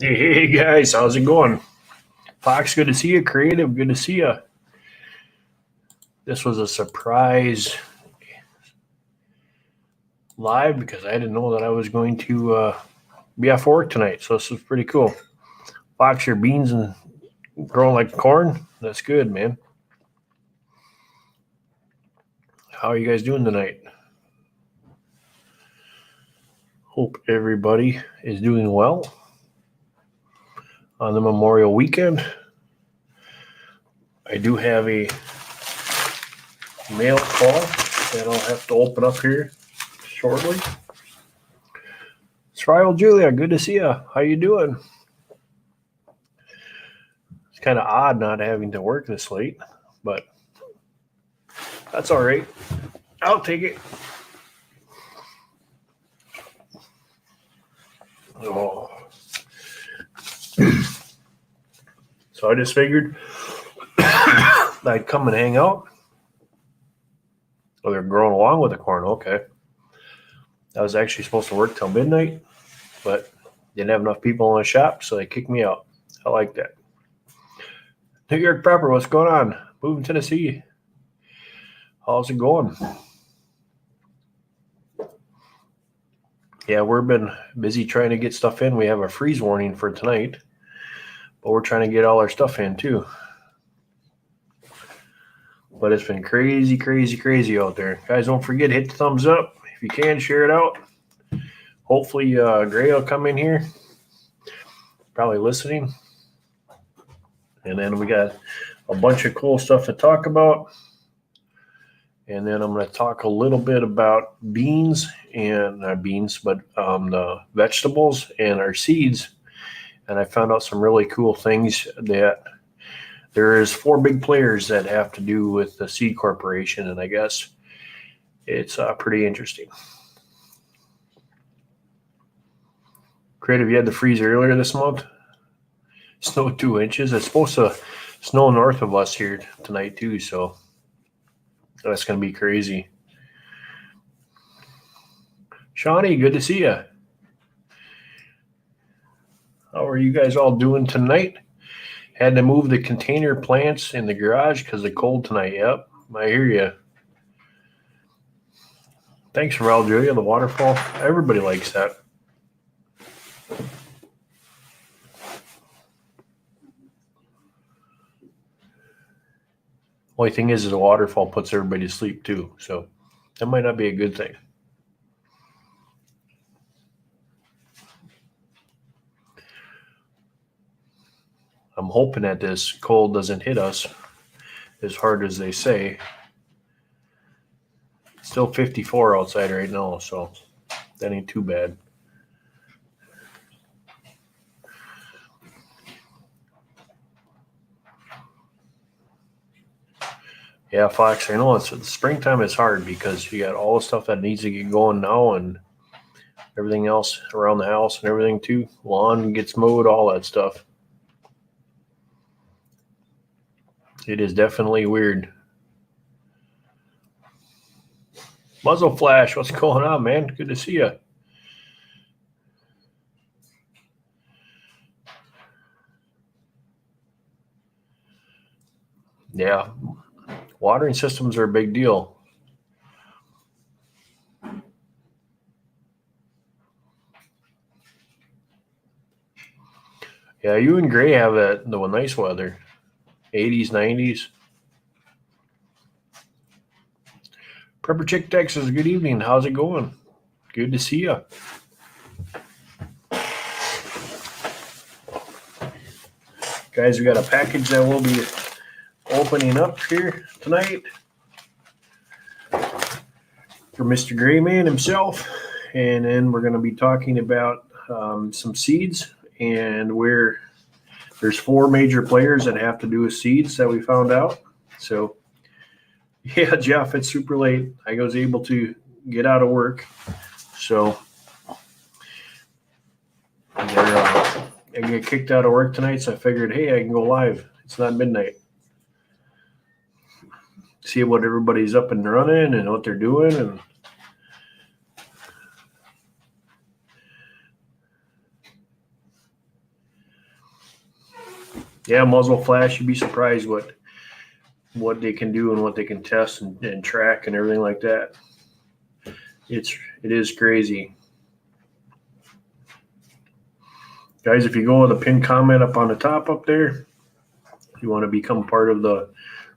Hey guys, how's it going? Fox, good to see you. Creative, good to see you. This was a surprise live because I didn't know that I was going to be off work tonight. So this was pretty cool. Fox, your beans and growing like corn. That's good, man. How are you guys doing tonight? Hope everybody is doing well on the Memorial weekend. I do have a mail call that I'll have to open up here shortly. Trial Julia, good to see you. How you doing? It's kind of odd not having to work this late, but that's all right. I'll take it. Oh. So I just figured I'd come and hang out. Oh, they're growing along with the corn. Okay. I was actually supposed to work till midnight, but didn't have enough people in the shop, so they kicked me out. I like that. New York proper, what's going on? Moving to Tennessee. How's it going? Yeah, we've been busy trying to get stuff in. We have a freeze warning for tonight, but we're trying to get all our stuff in too. But it's been crazy, crazy, crazy out there. Guys, don't forget, hit the thumbs up. If you can, share it out. Hopefully, Gray will come in here. Probably listening. And then we got a bunch of cool stuff to talk about. And then I'm going to talk a little bit about beans and the vegetables and our seeds. And I found out some really cool things that there is 4 big players that have to do with the seed corporation. And I guess it's pretty interesting. Creative, you had the freeze earlier this month. Snow 2 inches. It's supposed to snow north of us here tonight too, so that's going to be crazy. Shawnee, good to see you. How are you guys all doing tonight? Had to move the container plants in the garage because of the cold tonight. Yep, I hear you. Thanks for Julia, the waterfall. Everybody likes that. Only thing is the waterfall puts everybody to sleep too, so that might not be a good thing. I'm hoping that this cold doesn't hit us as hard as they say. It's still 54 outside right now, so that ain't too bad. Yeah, Fox, I know it's springtime is hard because you got all the stuff that needs to get going now and everything else around the house and everything too. Lawn gets mowed, all that stuff. It is definitely weird. Muzzle Flash, what's going on, man? Good to see you. Yeah, watering systems are a big deal. Yeah, you and Gray have the nice weather. 80s, 90s. Prepper Chick Texas, good evening. How's it going? Good to see you. Guys, we got a package that we'll be opening up here tonight for Mr. Grayman himself. And then we're going to be talking about some seeds and where there's 4 major players that have to do with seeds that we found out. So, yeah, Jeff, it's super late. I was able to get out of work. So, I get kicked out of work tonight, so I figured, hey, I can go live. It's not midnight. See what everybody's up and running and what they're doing. And Yeah, muzzle flash, you'd be surprised what they can do and what they can test and track and everything like that. It is crazy. Guys, if you go with a pinned comment up on the top up there, if you want to become part of the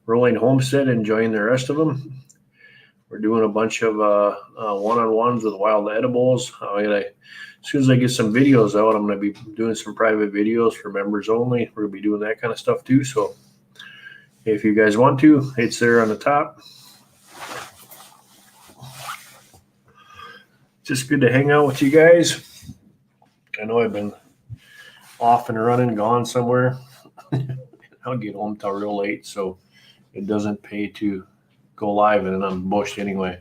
Rolling Homestead and join the rest of them, we're doing a bunch of one-on-ones with wild edibles. As soon as I get some videos out, I'm going to be doing some private videos for members only. We're going to be doing that kind of stuff too. So if you guys want to, it's there on the top. Just good to hang out with you guys. I know I've been off and running, gone somewhere. I'll get home till real late, so it doesn't pay to go live, and I'm bushed anyway.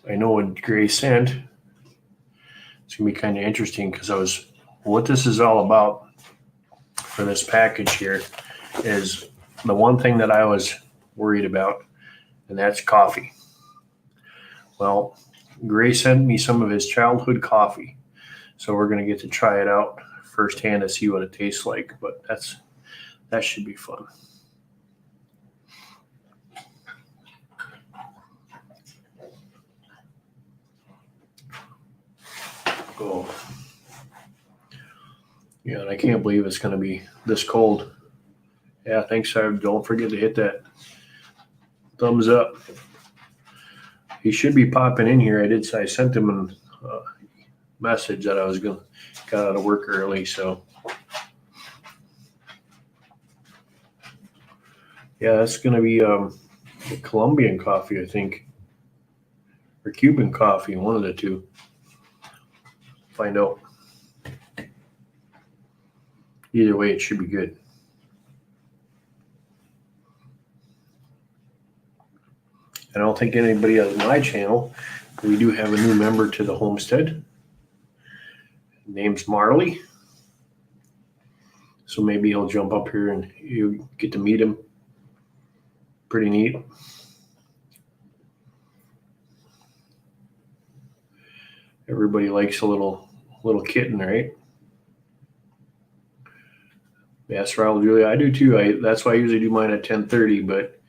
I know what Gray sent. It's gonna be kind of interesting because what this is all about for this package here is the one thing that I was worried about, and that's coffee. Well, Gray sent me some of his childhood coffee, so we're gonna get to try it out firsthand to see what it tastes like. But that should be fun. Oh, yeah, and I can't believe it's gonna be this cold. Yeah, thanks, Sarah. Don't forget to hit that thumbs up. He should be popping in here. I sent him a message that I was got out of work early, so yeah, that's gonna be Colombian coffee, I think, or Cuban coffee, one of the two. Find out. Either way, it should be good. I don't think anybody on my channel. We do have a new member to the Homestead. Name's Marley. So maybe he'll jump up here and you get to meet him. Pretty neat. Everybody likes a little kitten, right? Yes, Raul, Julia, I do too. That's why I usually do mine at 10:30, but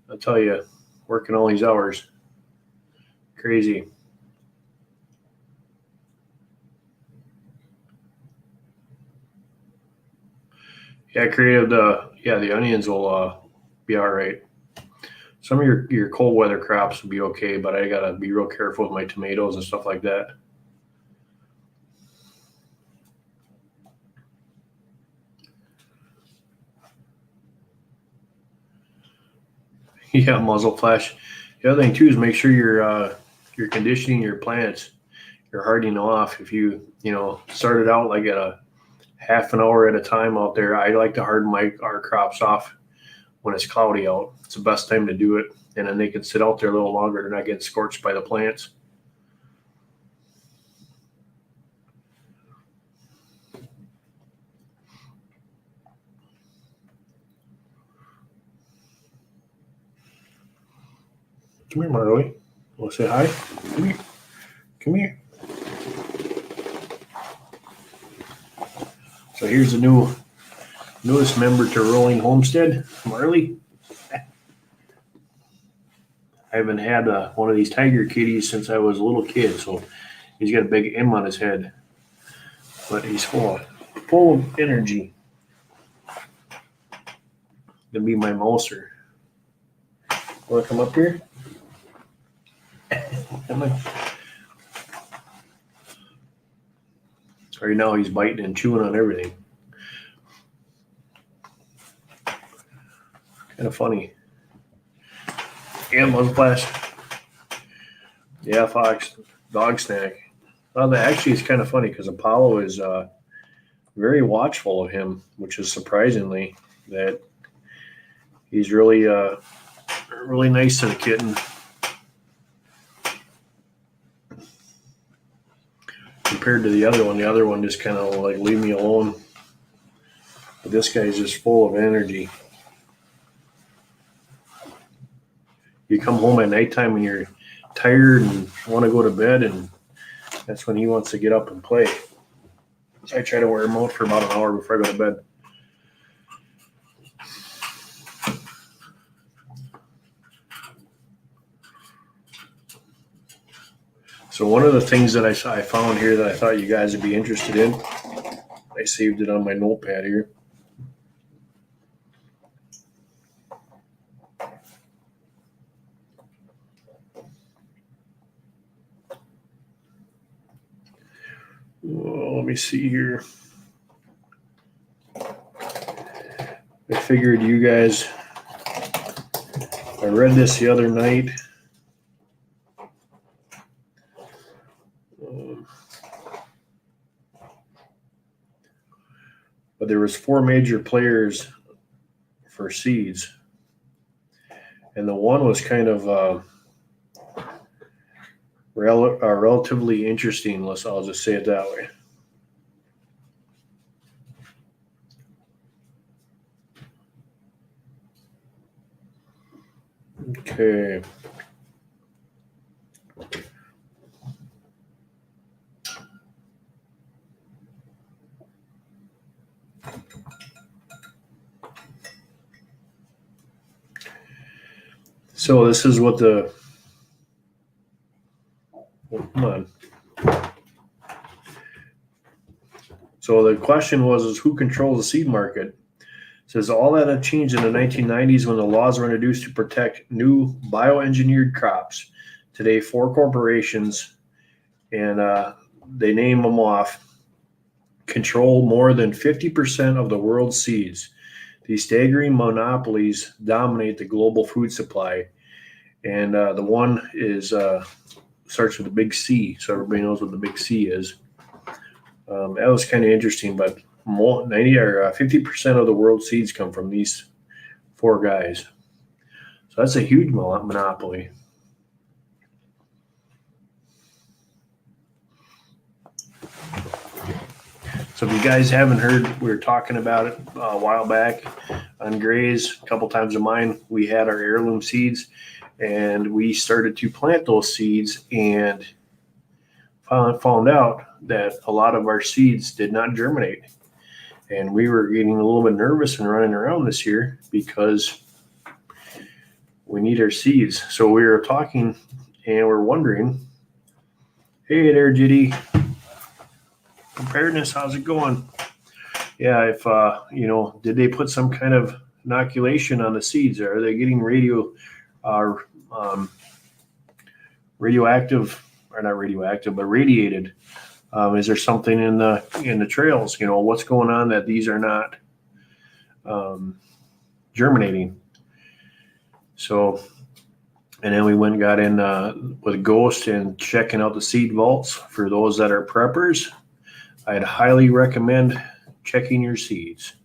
I'll tell you, working all these hours, crazy. Yeah, creative. The onions will be all right. Some of your cold weather crops will be okay, but I gotta be real careful with my tomatoes and stuff like that. Yeah, muzzle flash. The other thing too is make sure you're conditioning your plants. You're hardening off. If you started out like at a half an hour at a time out there, I like to harden our crops off when it's cloudy out. It's the best time to do it, and then they can sit out there a little longer. They're not getting scorched by the plants. Come here, Marley. Want to say hi? Come here. Come here. So here's the newest member to Rolling Homestead, Marley. I haven't had one of these tiger kitties since I was a little kid, so he's got a big M on his head, but he's full of energy. Gonna be my mouser. Want to come up here? Come on. Right now he's biting and chewing on everything. Kind of funny. Yeah, muzzle flash. Yeah, Fox. Dog snack. Well, that actually is kind of funny because Apollo is very watchful of him, which is surprisingly that he's really really nice to the kitten. Compared to the other one just kind of like leave me alone. But this guy's just full of energy. You come home at nighttime and you're tired and want to go to bed, and That's when he wants to get up and play. So I try to wear him out for about an hour before I go to bed. So one of the things that I found here that I thought you guys would be interested in, I saved it on my notepad here. Well, let me see here. I figured you guys, I read this the other night. But there was 4 major players for seeds. And the one was kind of relatively interesting. I'll just say it that way. Okay. So this is what come on. So the question is who controls the seed market? It says all that had changed in the 1990s when the laws were introduced to protect new bioengineered crops. Today, 4 corporations, and they name them off, control more than 50% of the world's seeds. These staggering monopolies dominate the global food supply. And the one is starts with a big C, so everybody knows what the big C is. That was kind of interesting, but 50% of the world's seeds come from these 4 guys. So that's a huge monopoly. So if you guys haven't heard, we were talking about it a while back on Gray's, a couple times of mine. We had our heirloom seeds, and we started to plant those seeds and found out that a lot of our seeds did not germinate. And we were getting a little bit nervous and running around this year because we need our seeds. So we were talking and we're wondering, hey there, Jitty. Preparedness, how's it going? Yeah, if did they put some kind of inoculation on the seeds? Are they getting radioactive, or not radioactive, but radiated? Is there something in the trails? What's going on that these are not germinating? So, and then we went and got in with Ghost and checking out the seed vaults. For those that are preppers, I'd highly recommend checking your seeds.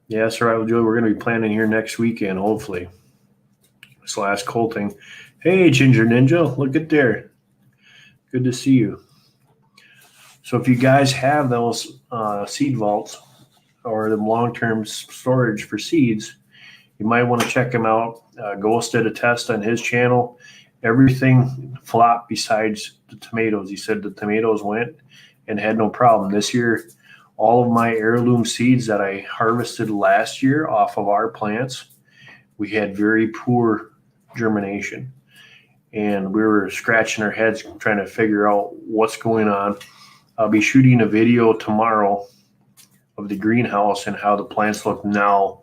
Yeah, that's right, Joey. We're going to be planning here next weekend, hopefully. This last colting. Hey, Ginger Ninja, look at there. Good to see you. So if you guys have those seed vaults or the long-term storage for seeds, you might want to check them out. Ghost did a test on his channel. Everything flopped besides the tomatoes. He said the tomatoes went and had no problem. This year, all of my heirloom seeds that I harvested last year off of our plants, we had very poor germination. And we were scratching our heads trying to figure out what's going on. I'll be shooting a video tomorrow of the greenhouse and how the plants look now.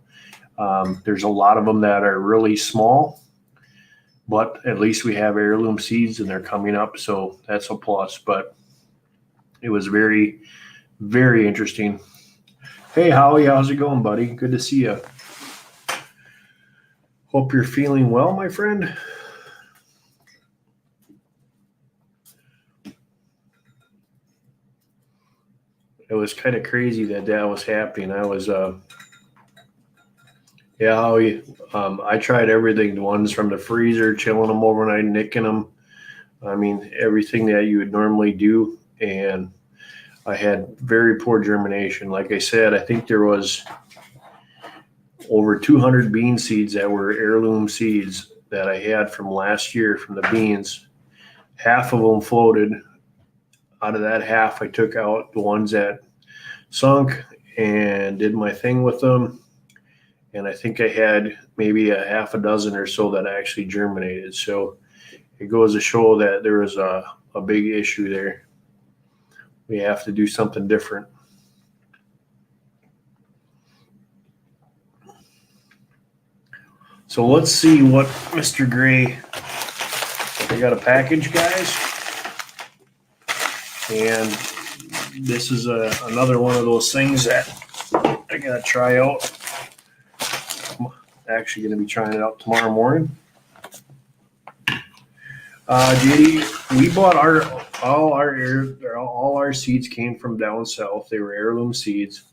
There's a lot of them that are really small, but at least we have heirloom seeds and they're coming up, so that's a plus. But it was very, very interesting. Hey, Howie, how's it going, buddy? Good to see you. Hope you're feeling well, my friend. It was kind of crazy that was happening. I was yeah, Howie, I tried everything. The ones from the freezer, chilling them overnight, nicking them. I mean, everything that you would normally do. And I had very poor germination. Like I said, I think there was over 200 bean seeds that were heirloom seeds that I had from last year from the beans. Half of them floated. Out of that half, I took out the ones that sunk and did my thing with them. And I think I had maybe a half a dozen or so that actually germinated. So it goes to show that there was a big issue there. We have to do something different. So let's see what Mr. Gray, I got a package, guys. And this is another one of those things that I got to try out. I'm actually going to be trying it out tomorrow morning. JD, we bought all our seeds came from down south. They were heirloom seeds.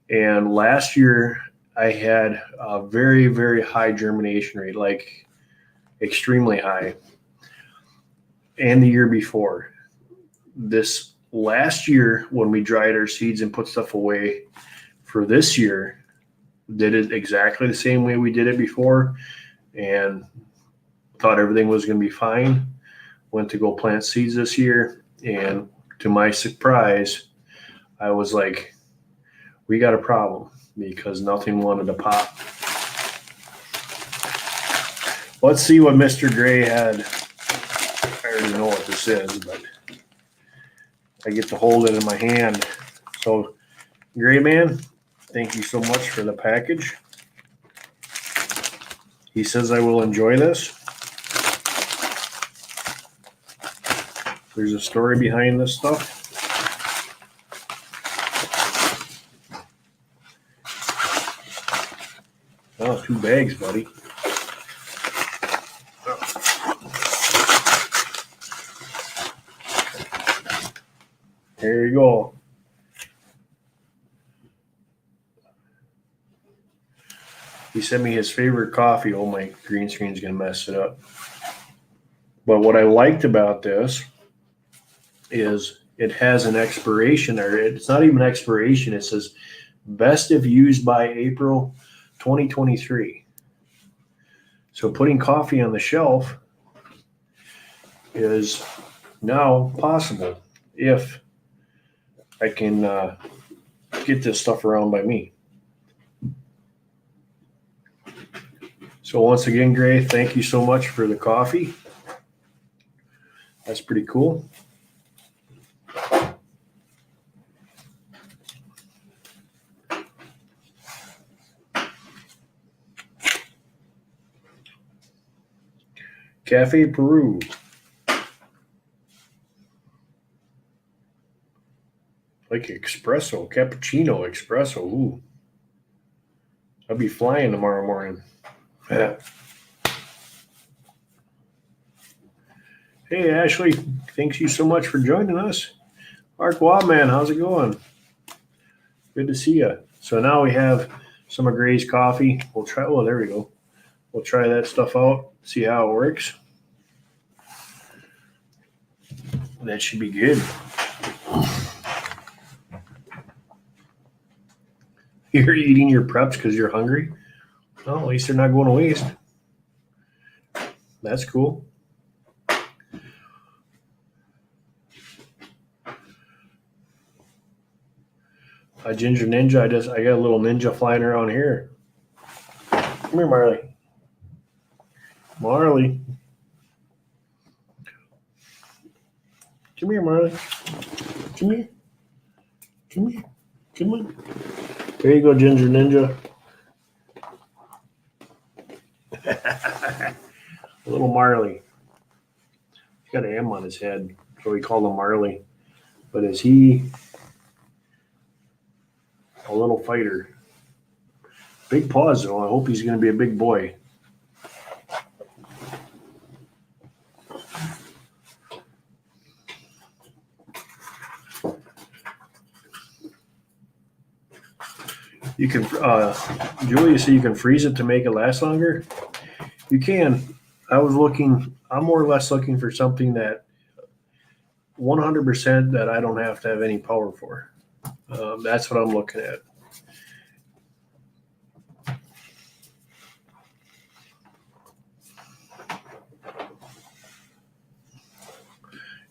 And last year I had a very, very high germination rate, like extremely high. And the year before. This last year, when we dried our seeds and put stuff away for this year, did it exactly the same way we did it before and thought everything was going to be fine. Went to go plant seeds this year, and to my surprise, I was like, we got a problem because nothing wanted to pop. Let's see what Mr. Gray had. I already know what this is, but I get to hold it in my hand. So, Gray Man, thank you so much for the package. He says I will enjoy this. There's a story behind this stuff. Oh, 2 bags, buddy. There you go. He sent me his favorite coffee. Oh, my green screen's going to mess it up. But what I liked about this is it has an expiration, or it's not even expiration. It says best if used by April 2023. So putting coffee on the shelf is now possible if I can get this stuff around by me. So once again, Gray, thank you so much for the coffee. That's pretty cool. Cafe Peru. Like espresso, cappuccino espresso. Ooh. I'll be flying tomorrow morning. Yeah. Hey, Ashley. Thanks you so much for joining us. Mark Wildman, how's it going? Good to see you. So now we have some of Gray's coffee. We'll try, oh, there we go. We'll try that stuff out, see how it works. That should be good. You're eating your preps because you're hungry? Oh, at least they're not going to waste. That's cool. A ginger ninja. I got a little ninja flying around here. Come here, Marley. Marley. Come here, Marley. Come here. Come here. Come on. There you go, Ginger Ninja. Little Marley. He's got an M on his head, so we call him Marley. But is he a little fighter? Big paws, though. I hope he's going to be a big boy. You can, Julia said you can freeze it to make it last longer. You can. I'm more or less looking for something that 100% that I don't have to have any power for. That's what I'm looking at.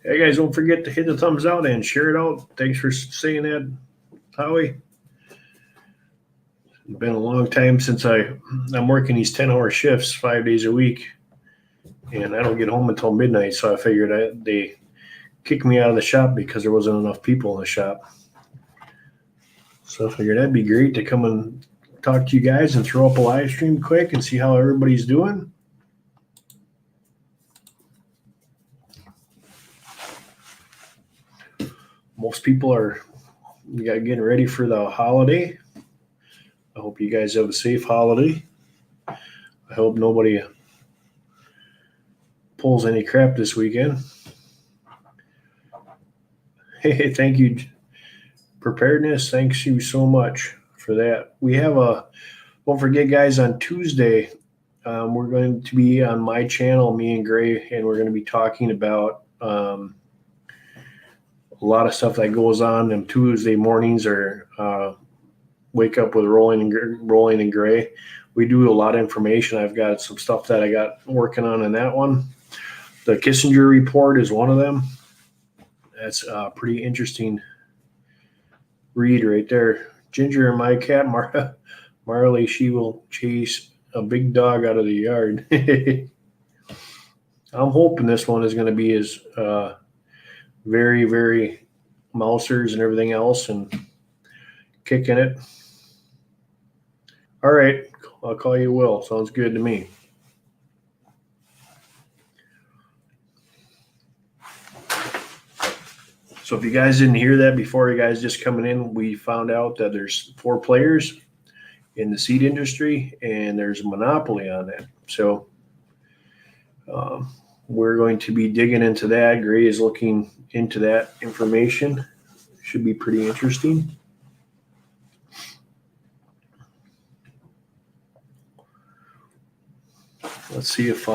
Hey guys, don't forget to hit the thumbs out and share it out. Thanks for saying that, Howie. It's been a long time since I'm working these 10-hour shifts 5 days a week, and I don't get home until midnight. So I figured they kicked me out of the shop because there wasn't enough people in the shop. So I figured that'd be great to come and talk to you guys and throw up a live stream quick and see how everybody's doing. Most people are getting ready for the holiday. I hope you guys have a safe holiday. I hope nobody pulls any crap this weekend. Hey, thank you, Preparedness. Thanks you so much for that. We have don't forget guys, on Tuesday, we're going to be on my channel, me and Gray, and we're going to be talking about a lot of stuff that goes on. And Tuesday mornings are wake up with Rolling and Gray. We do a lot of information. I've got some stuff that I got working on in that one. The Kissinger report is one of them. That's a pretty interesting read right there. Ginger and my cat, Marley, she will chase a big dog out of the yard. I'm hoping this one is going to be as very, very mousers and everything else and kicking it. All right, I'll call you Will. Sounds good to me. So if you guys didn't hear that before, you guys just coming in, we found out that there's 4 players in the seed industry and there's a monopoly on that. So we're going to be digging into that. Gray is looking into that information. Should be pretty interesting. Let's see if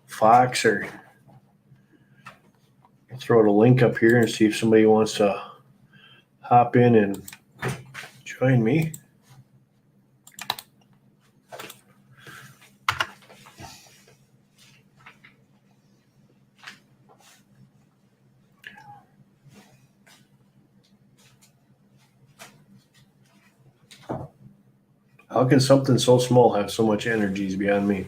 Fox or I'll throw the link up here and see if somebody wants to hop in and join me. How can something so small have so much energy is beyond me.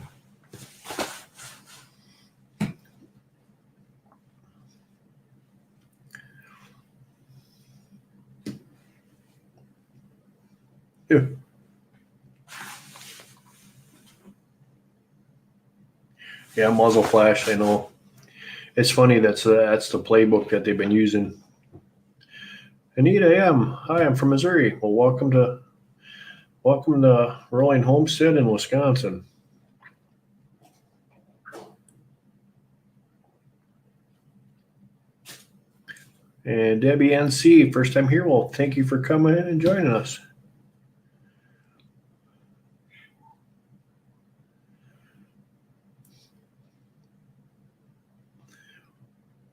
Yeah, muzzle flash, I know. It's funny, that's the playbook that they've been using. Anita M. Hi, I'm from Missouri. Well, welcome to Rolling Homestead in Wisconsin. And Debbie NC, first time here. Well, thank you for coming in and joining us.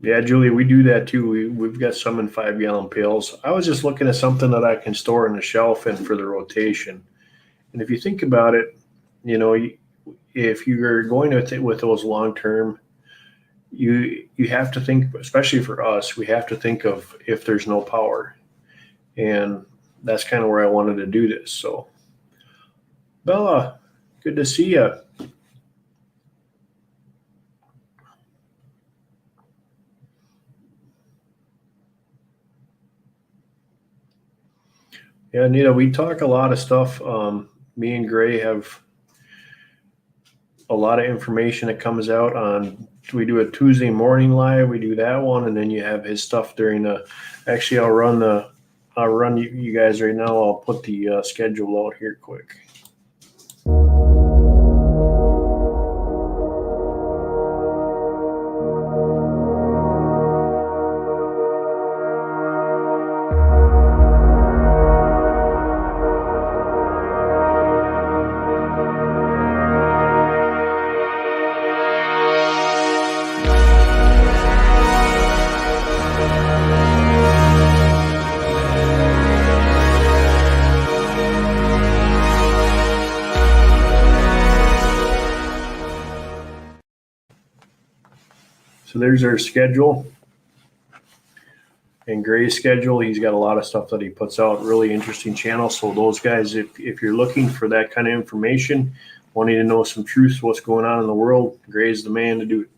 Yeah, Julie, we do that too. We've got some in 5-gallon pails. I was just looking at something that I can store on the shelf and for the rotation. And if you think about it, you know, if you're going with those long term, you have to think, especially for us, we have to think of if there's no power. And that's kind of where I wanted to do this. So, Bella, good to see you. Yeah, Anita, we talk a lot of stuff. Me and Gray have a lot of information that comes out on. We do a Tuesday morning live. We do that one, and then you have his stuff during the. Actually, I'll run you guys right now. I'll put the schedule out here quick. So there's our schedule. And Gray's schedule, he's got a lot of stuff that he puts out, really interesting channel. So those guys, if you're looking for that kind of information, wanting to know some truth, what's going on in the world, Gray's the man to do it.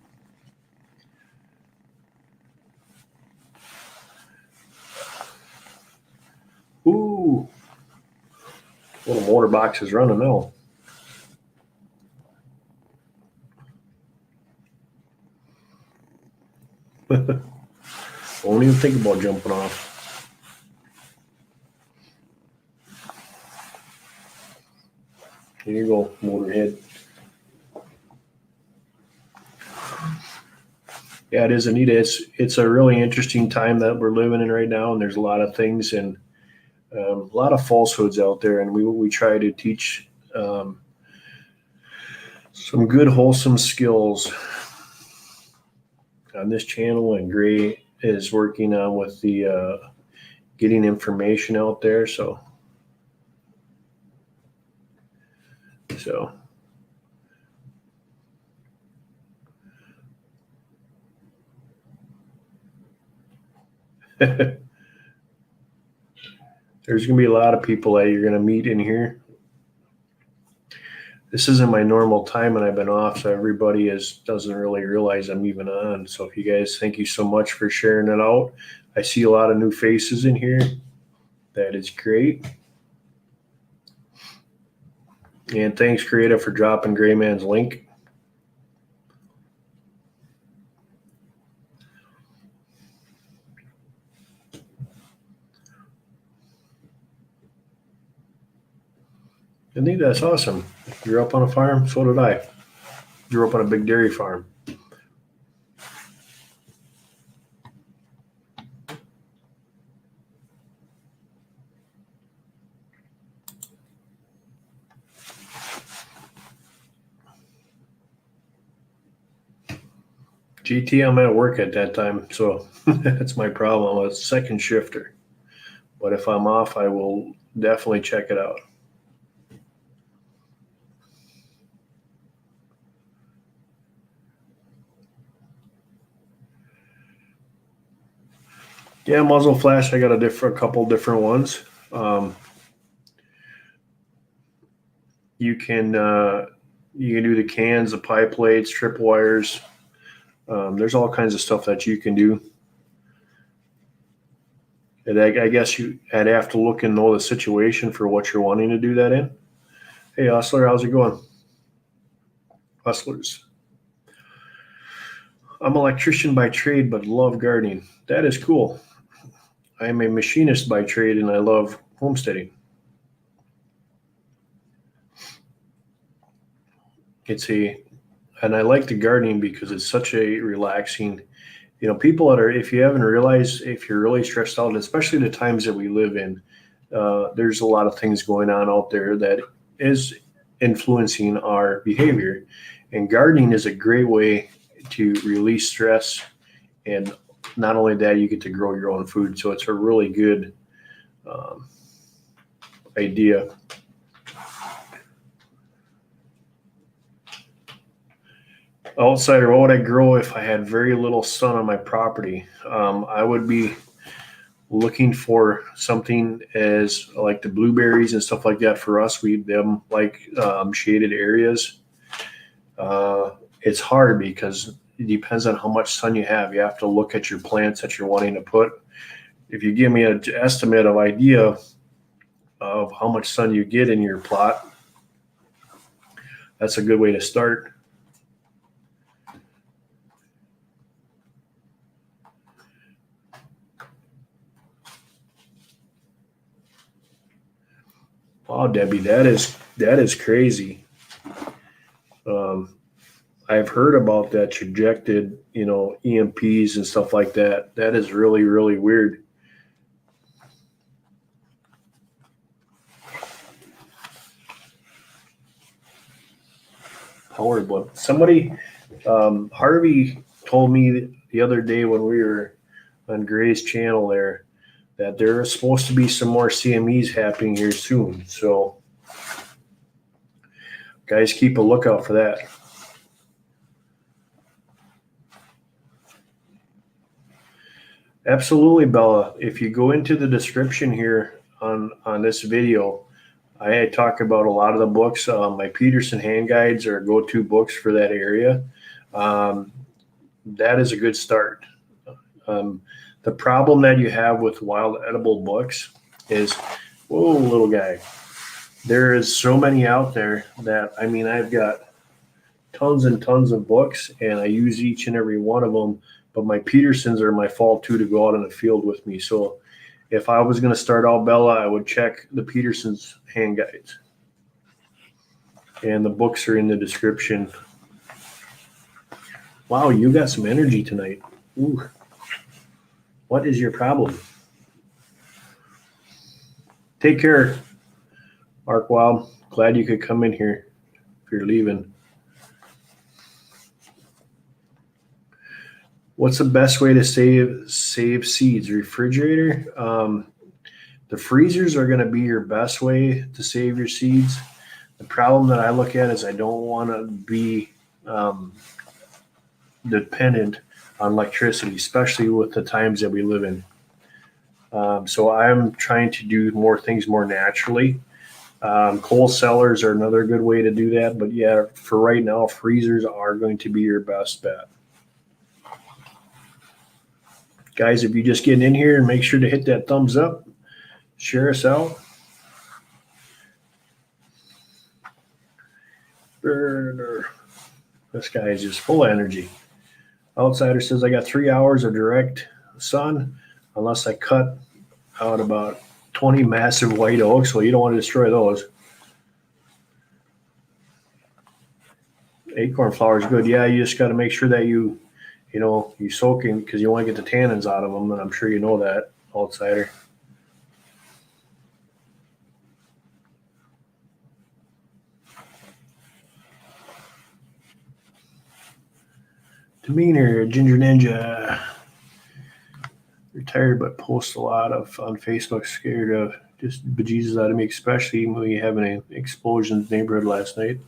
Ooh, little motor box is running now. Won't even think about jumping off. Here you go, motorhead. Yeah, it is, Anita. It's a really interesting time that we're living in right now, and there's a lot of things and a lot of falsehoods out there, and we try to teach some good, wholesome skills on this channel, and Gray is working on with the getting information out there. So there's going to be a lot of people that you're going to meet in here. This isn't my normal time, and I've been off, so everybody doesn't really realize I'm even on. So if you guys, thank you so much for sharing it out. I see a lot of new faces in here. That is great. And thanks, Creative, for dropping Gray Man's link. I think that's awesome. Grew up on a farm, so did I. Grew up on a big dairy farm. GT, I'm at work at that time, so that's my problem. I'm a second shifter. But if I'm off, I will definitely check it out. Yeah, muzzle flash, I got a couple different ones. You can do the cans, the pie plates, trip wires. There's all kinds of stuff that you can do. And I guess I'd have to look and know the situation for what you're wanting to do that in. Hey, Hustler, how's it going? Hustlers. I'm an electrician by trade, but love gardening. That is cool. I'm a machinist by trade, and I love homesteading. And I like the gardening because it's such a relaxing, people if you haven't realized, if you're really stressed out, especially the times that we live in, there's a lot of things going on out there that is influencing our behavior. And gardening is a great way to release stress. And not only that, you get to grow your own food. So it's a really good idea. Outsider, what would I grow if I had very little sun on my property? I would be looking for something as like the blueberries and stuff like that. For us, we them like shaded areas. It's hard because it depends on how much sun you have. You have to look at your plants that you're wanting to put. If you give me an estimate of idea of how much sun you get in your plot, that's a good way to start. Wow, Debbie, that is crazy. I've heard about that trajected, EMPs and stuff like that. That is really, really weird. Howard, but somebody, Harvey told me the other day when we were on Gray's channel there that there are supposed to be some more CMEs happening here soon. So guys, keep a lookout for that. Absolutely, Bella. If you go into the description here on this video, I talk about a lot of the books. My Peterson hand guides are go-to books for that area. Um, that is a good start. Um, the problem that you have with wild edible books is, whoa, little guy. There is so many out there that, I mean, I've got tons and tons of books and I use each and every one of them, but my Petersons are my fall too to go out in the field with me. So if I was going to start out, Bella, I would check the Peterson's hand guides. And the books are in the description. Wow, you got some energy tonight. Ooh. What is your problem? Take care, Mark Wild. Glad you could come in here if you're leaving. What's the best way to save seeds? Refrigerator? The freezers are going to be your best way to save your seeds. The problem that I look at is I don't want to be dependent on electricity, especially with the times that we live in. So I'm trying to do more things more naturally. Coal cellars are another good way to do that. But yeah, for right now, freezers are going to be your best bet. Guys, if you're just getting in here, make sure to hit that thumbs up. Share us out. This guy is just full of energy. Outsider says, I got 3 hours of direct sun unless I cut out about 20 massive white oaks. Well, you don't want to destroy those. Acorn flower is good. Yeah, you just got to make sure that you soak in because you want to get the tannins out of them. And I'm sure you know that, outsider. Demeanor, Ginger Ninja. Retired but posts a lot on Facebook, scared of just bejesus out of me, especially when we have an explosion in the neighborhood last night.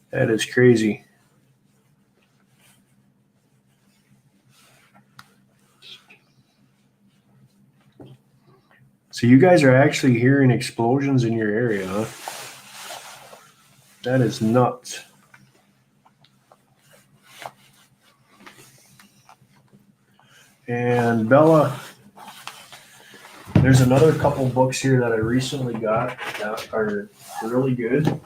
That is crazy. So you guys are actually hearing explosions in your area, huh? That is nuts. And Bella, there's another couple books here that I recently got that are really good.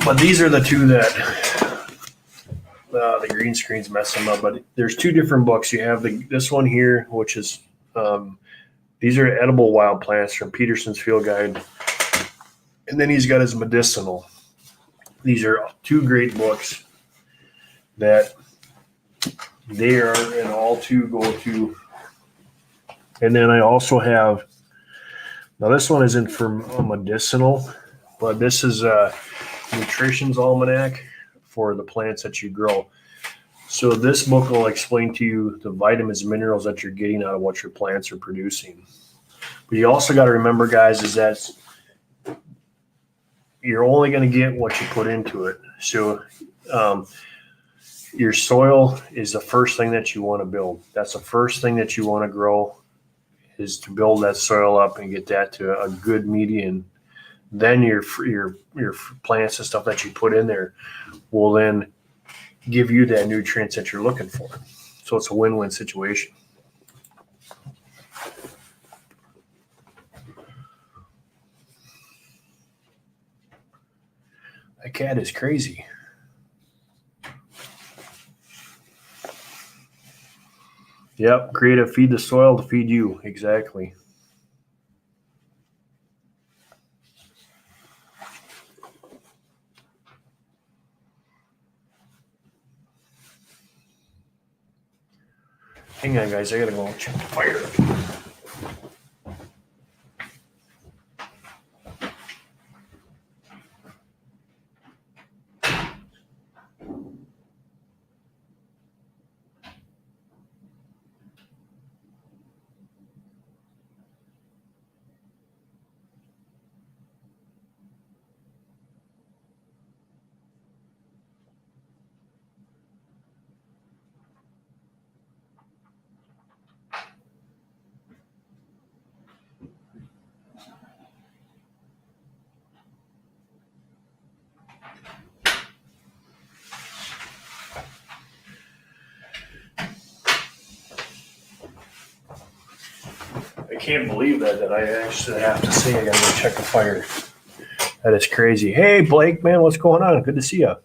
But these are the two that the green screen's messing up. But there's two different books. You have this one here, which is these are edible wild plants from Peterson's Field Guide. And then he's got his medicinal. These are two great books that they are an all to go to. And then I also have, now this one isn't for medicinal, but this is a nutrition's almanac for the plants that you grow. So this book will explain to you the vitamins and minerals that you're getting out of what your plants are producing. But you also got to remember, guys, is that you're only going to get what you put into it. So your soil is the first thing that you want to build. That's the first thing that you want to grow, is to build that soil up and get that to a good median. Then your plants and stuff that you put in there will then give you that nutrients that you're looking for. So it's a win-win situation. That cat is crazy. Yep, creative, feed the soil to feed you. Exactly. Hang on, guys. I gotta go check the fire. I can't believe that I actually have to say I gotta go check the fire. That is crazy. Hey, Blake, man, what's going on? Good to see you.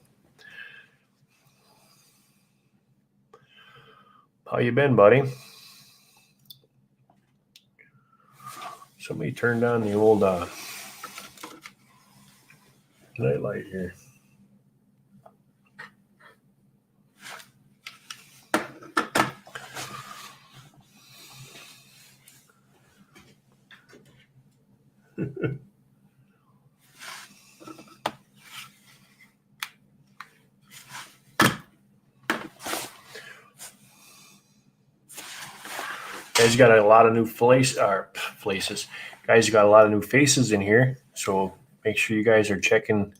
How you been, buddy? Somebody turned on the old night light here. Guys got a lot of new places. Guys got a lot of new faces in here, so make sure you guys are checking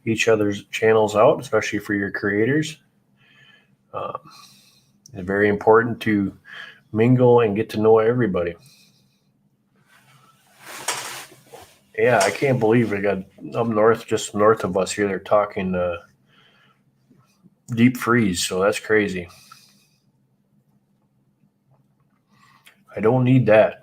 each other's channels out, especially for your creators. It's very important to mingle and get to know everybody. Yeah, I can't believe we got up north, just north of us here, they're talking deep freeze, so that's crazy. I don't need that.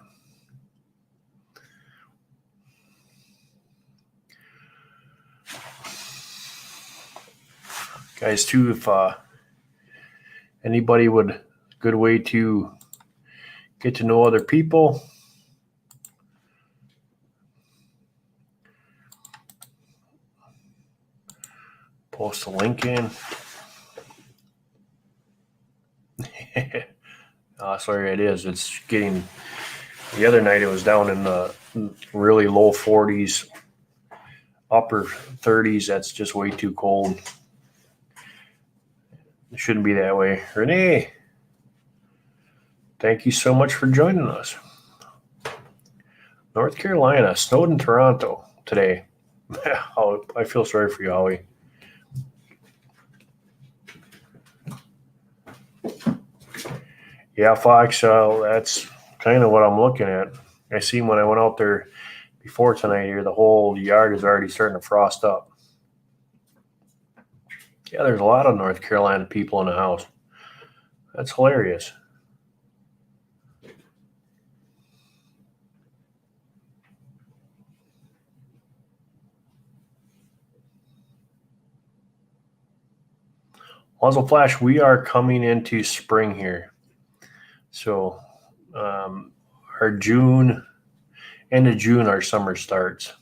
Guys, too, if anybody would, good way to get to know other people. Post a link in. Sorry, it is. It's getting, the other night it was down in the really low 40s, upper 30s. That's just way too cold. It shouldn't be that way. Renee, thank you so much for joining us. North Carolina, snowed in Toronto today. Oh, I feel sorry for you, Howie. Yeah, Fox, that's kind of what I'm looking at. I seen when I went out there before tonight here, the whole yard is already starting to frost up. Yeah, there's a lot of North Carolina people in the house. That's hilarious. Muzzle Flash, we are coming into spring here. So our June, end of June, our summer starts.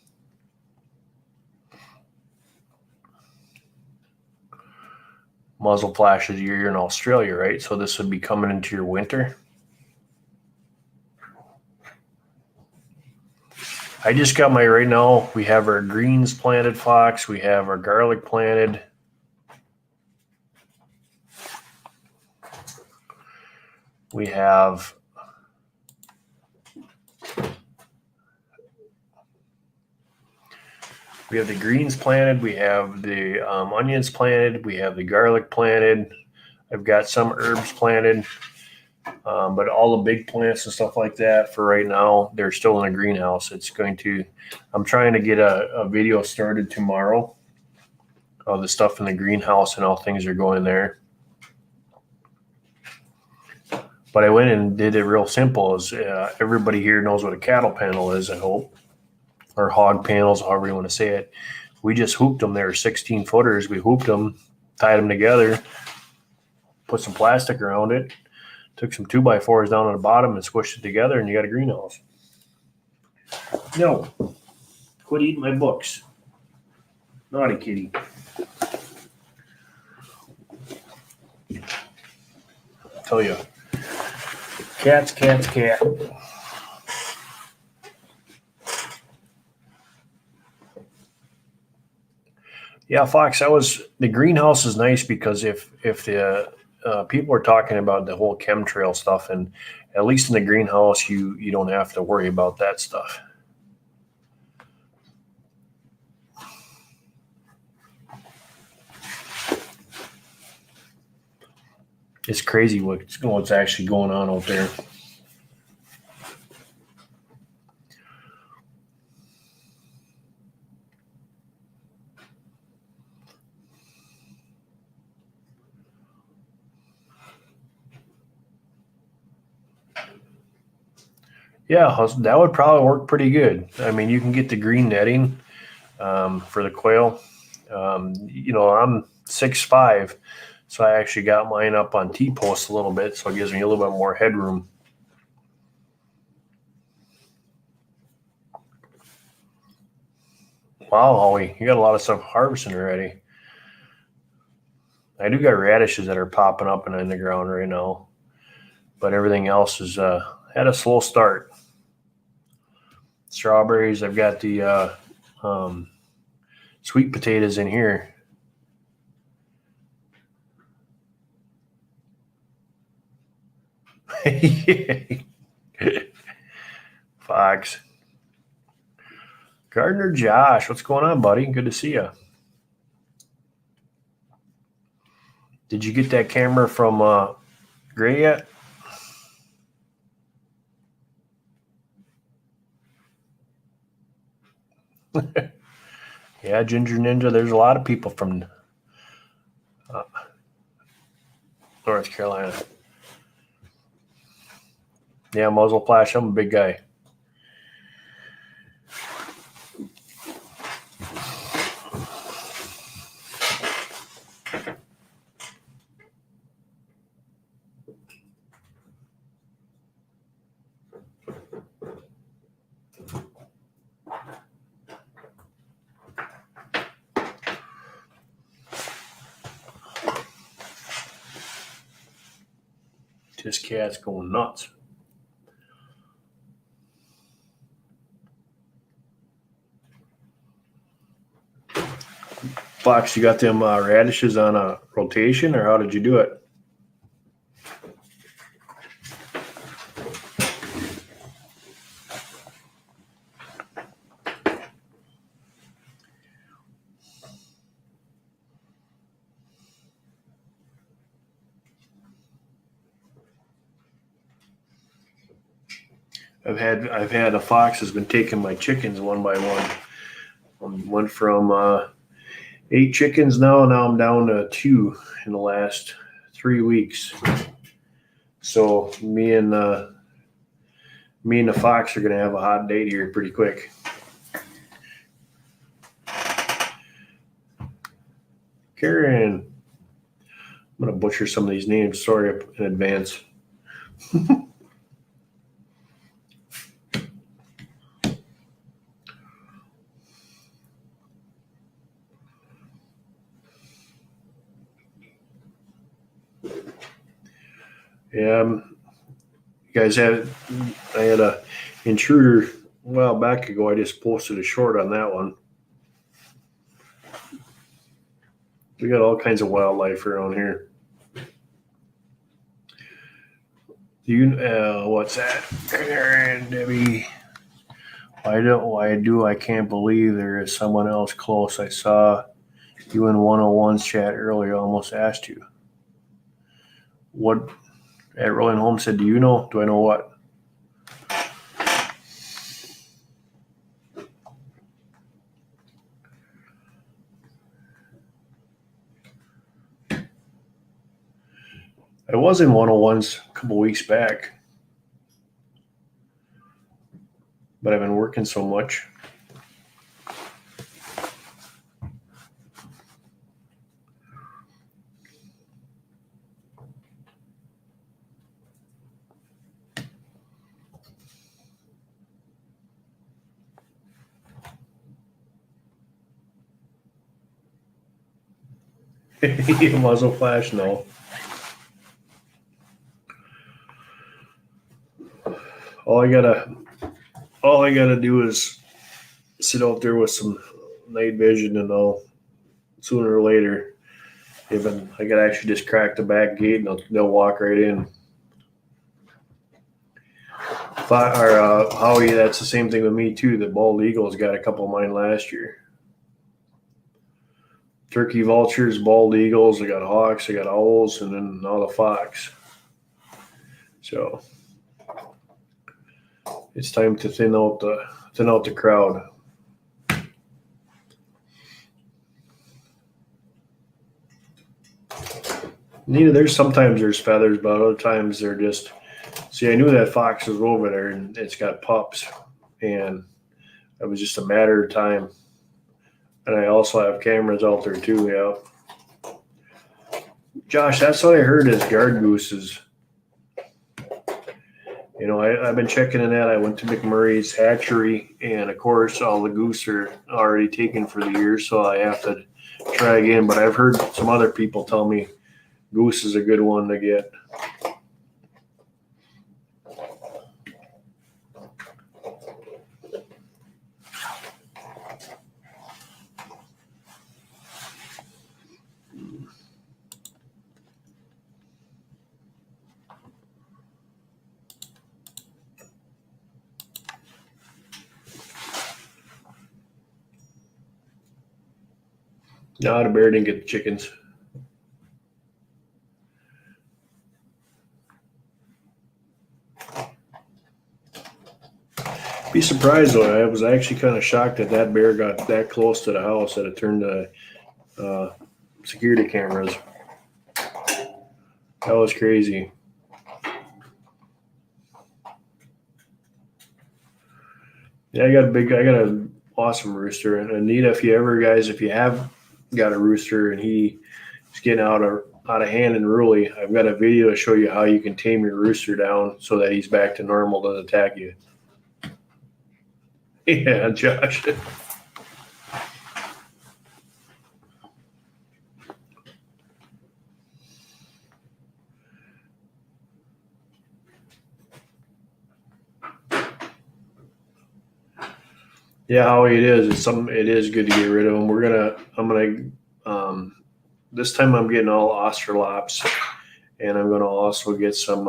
Muzzle Flash is you're in Australia, right? So this would be coming into your winter. I just got my, right now, we have our greens planted, Fox. We have our garlic planted. We have the greens planted. We have the onions planted. We have the garlic planted. I've got some herbs planted. But all the big plants and stuff like that for right now, they're still in a greenhouse. I'm trying to get a video started tomorrow of the stuff in the greenhouse and how things are going there. But I went and did it real simple. As everybody here knows what a cattle panel is, I hope, or hog panels, however you want to say it. We just hooped them. They were 16 footers. We hooped them, tied them together, put some plastic around it, took some 2x4s down on the bottom and squished it together, and you got a greenhouse. No, quit eating my books. Naughty kitty. Tell you. Cats. Yeah, Fox, the greenhouse is nice because if the people are talking about the whole chemtrail stuff, and at least in the greenhouse, you don't have to worry about that stuff. It's crazy what's actually going on out there. Yeah, that would probably work pretty good. I mean, you can get the green netting for the quail. I'm 6'5", so I actually got mine up on T-posts a little bit, so it gives me a little bit more headroom. Wow, Howie, you got a lot of stuff harvesting already. I do got radishes that are popping up and in the ground right now, but everything else is had a slow start. Strawberries, I've got the sweet potatoes in here. Fox. Gardner Josh, what's going on, buddy? Good to see you. Did you get that camera from Gray yet? Yeah, Ginger Ninja. There's a lot of people from North Carolina. Yeah, muzzle flash. I'm a big guy. This cat's going nuts. Fox, you got them radishes on a rotation, or how did you do it? I've had a fox has been taking my chickens one by one. Went from 8 chickens now I'm down to 2 in the last 3 weeks. So me and the fox are gonna have a hot date here pretty quick. Karen, I'm gonna butcher some of these names. Sorry in advance. Yeah, you guys I had a intruder a while back ago. I just posted a short on that one. We got all kinds of wildlife around here. What's that? Karen, Debbie. I can't believe there is someone else close. I saw you in 101's chat earlier. I almost asked you. What at Rolling Homestead, do you know? Do I know what? I was in 101's a couple weeks back, but I've been working so much. Muzzle flash, no. All I gotta do is sit out there with some night vision, and sooner or later, I gotta actually just crack the back gate, and they'll walk right in. Howie, that's the same thing with me too. The bald eagles got a couple of mine last year. Turkey vultures, bald eagles. I got hawks. I got owls, and then now the fox. So it's time to thin out the crowd. Sometimes there's feathers, but other times they're just See, I knew that fox was over there, and it's got pups, and it was just a matter of time. And I also have cameras out there too. Yeah, Josh, that's what I heard is guard gooses. You know, I've been checking in that. I went to McMurray's hatchery, and of course, all the goose are already taken for the year, so I have to try again. But I've heard some other people tell me goose is a good one to get. No, the bear didn't get the chickens. Be surprised though. I was actually kind of shocked that bear got that close to the house that it turned the security cameras. That was crazy. Yeah, I got an awesome rooster. And Anita, if you have got a rooster and he's getting out of hand and unruly, I've got a video to show you how you can tame your rooster down so that he's back to normal, doesn't attack you. Yeah, Josh. Yeah, how it is. It is good to get rid of them. I'm gonna this time I'm getting all Australops, and I'm gonna also get some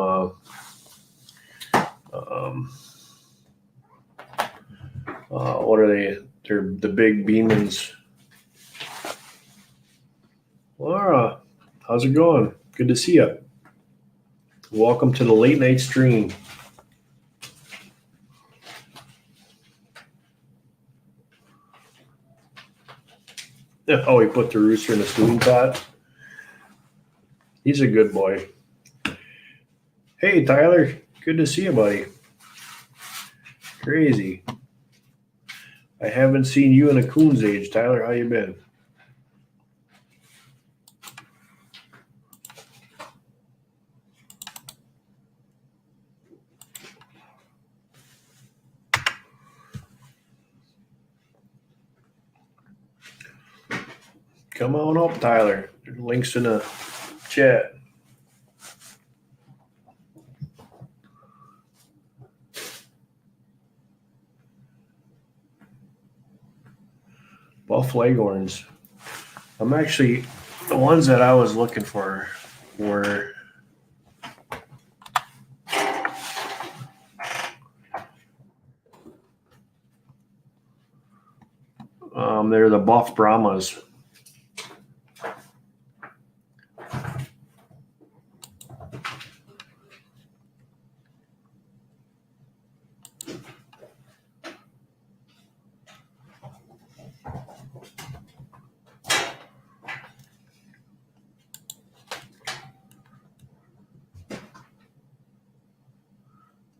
what are they? They're the big Beemans. Laura, how's it going? Good to see you. Welcome to the late night stream. Oh, he put the rooster in a stewing pot. He's a good boy. Hey, Tyler. Good to see you, buddy. Crazy. I haven't seen you in a coon's age. Tyler, how you been? Come on up, Tyler. Links in the chat. Buff Leghorns. I'm actually, the ones that I was looking for were they're the Buff Brahmas.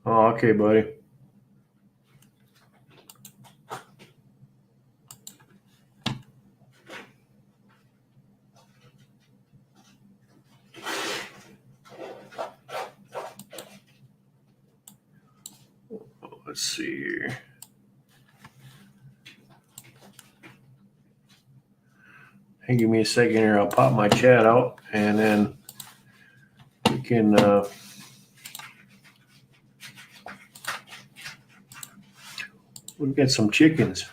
Oh, okay, buddy. Let's see here. Hey, give me a second here. I'll pop my chat out, and then we can we've got some chickens.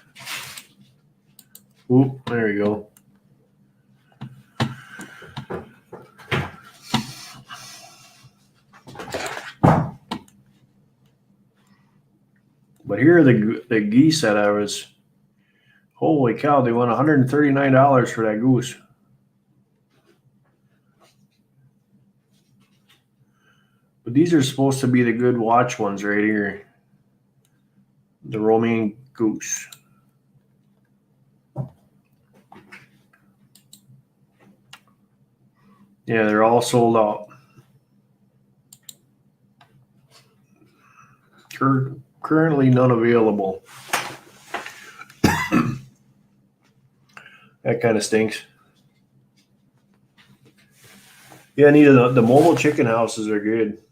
Oop, there we go. But here are the geese that I was. Holy cow! They won $139 for that goose. But these are supposed to be the good watch ones right here. The romaine goose. Yeah, they're all sold out. Currently none available. That kind of stinks. Yeah, Anita, the mobile chicken houses are good.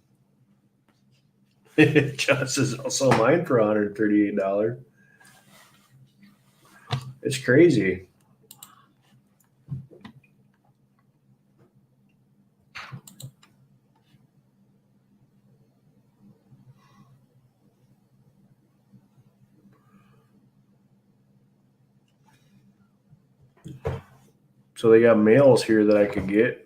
John says, I'll sell mine for $138. It's crazy. So they got males here that I could get.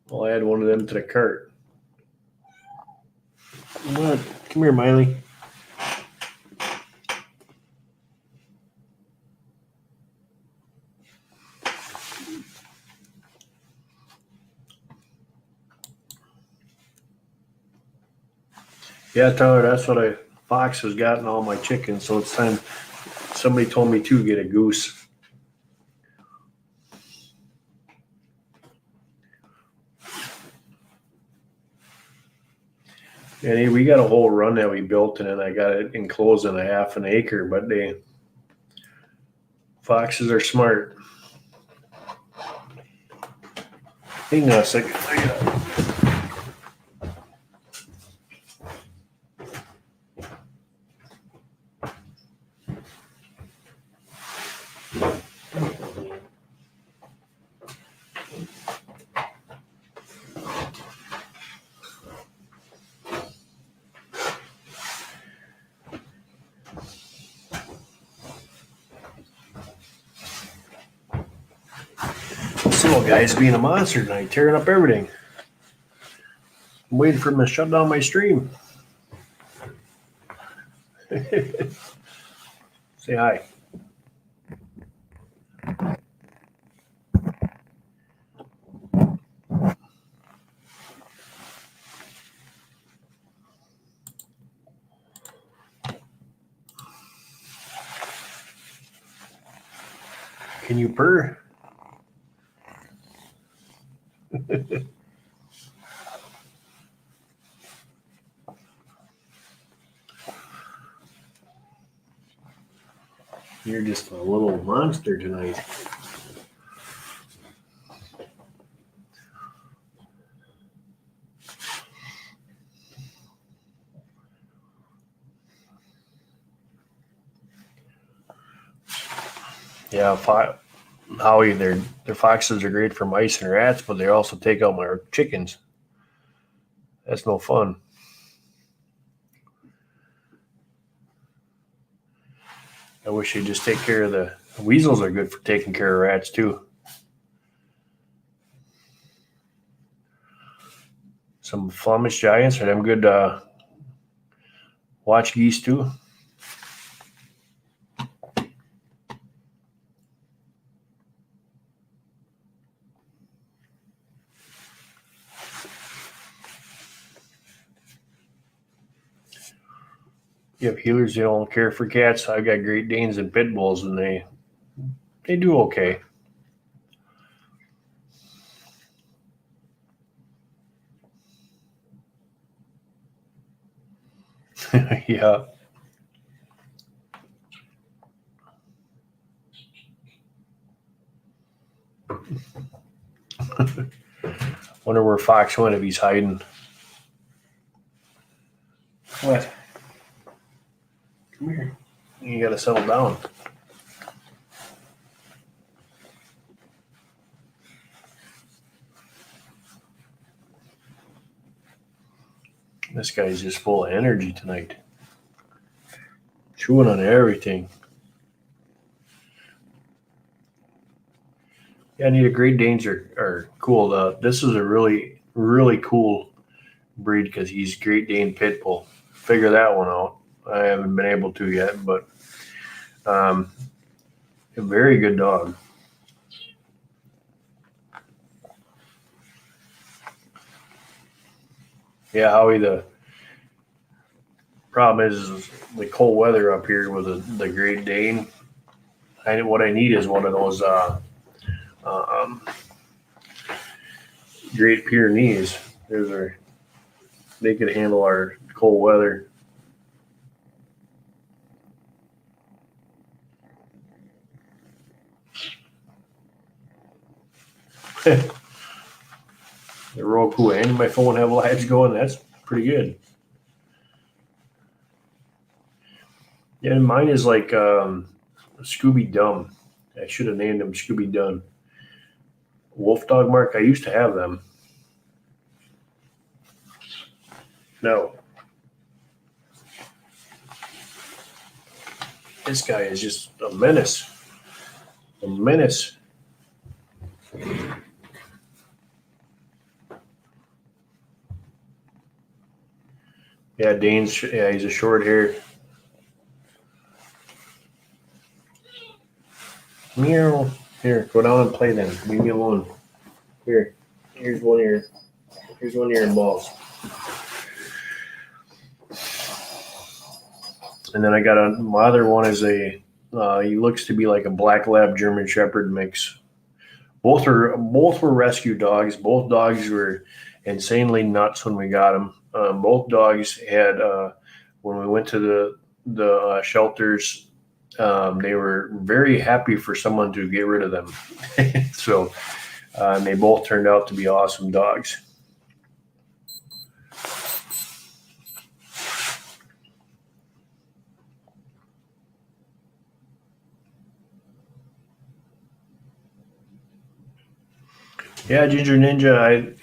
I'll add one of them to the cart. What? Come here, Miley. Yeah, Tyler, that's what Fox has gotten all my chickens, so it's time. Somebody told me to get a goose. And we got a whole run that we built, and then I got it enclosed in a half an acre, but foxes are smart. Hang on a second. This little guy's being a monster tonight, tearing up everything. I'm waiting for him to shut down my stream. Say hi. Can you purr? You're just a little monster tonight. Yeah, Howie, their foxes are great for mice and rats, but they also take out my chickens. That's no fun. I wish they'd just take care of the weasels. Are good for taking care of rats too. Some Flemish giants, are them good watch geese too? You have healers that don't care for cats. I've got Great Danes and Pit Bulls, and they do okay. Yeah. Wonder where Fox went if he's hiding. What? Come here. You gotta settle down. This guy's just full of energy tonight. Chewing on everything. Yeah, I need a Great Danes are cool. This is a really, really cool breed because he's Great Dane Pit Bull. Figure that one out. I haven't been able to yet, but a very good dog. Yeah, Howie, the problem is the cold weather up here with the Great Dane. what I need is one of those um, Great Pyrenees. They could handle our cold weather. The Roku and my phone have lives going. That's pretty good. Yeah, mine is like Scooby Dum. I should have named him Scooby Dun. Wolf Dog Mark. I used to have them. No. This guy is just a menace. A menace. Yeah, Dane's. Yeah, he's a short hair. Meow. Here, go down and play then. Leave me alone. Here's one of your balls. And then I got my other one is he looks to be like a black lab German Shepherd mix. Both were rescue dogs. Both dogs were insanely nuts when we got them. Both dogs had when we went to the shelters, they were very happy for someone to get rid of them. So and they both turned out to be awesome dogs. Yeah, Ginger Ninja.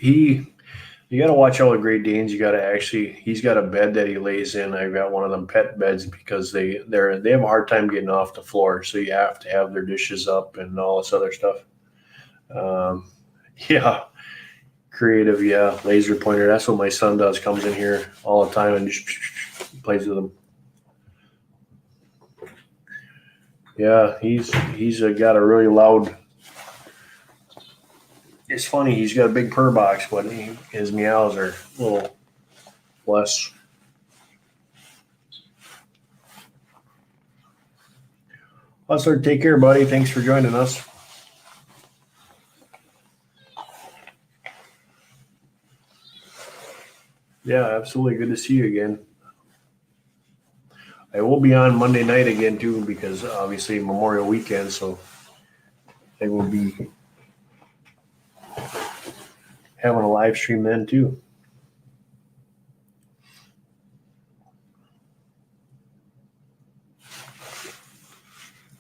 You got to watch all the Great Danes. He's got a bed that he lays in. I've got one of them pet beds because they have a hard time getting off the floor. So you have to have their dishes up and all this other stuff. Yeah, creative. Yeah, laser pointer. That's what my son does. Comes in here all the time and just plays with them. Yeah, he's got a really loud. It's funny. He's got a big purr box, but his meows are a little less. Hustler, take care, buddy. Thanks for joining us. Yeah, absolutely. Good to see you again. I will be on Monday night again, too, because obviously Memorial Weekend, so I will be having a live stream then, too.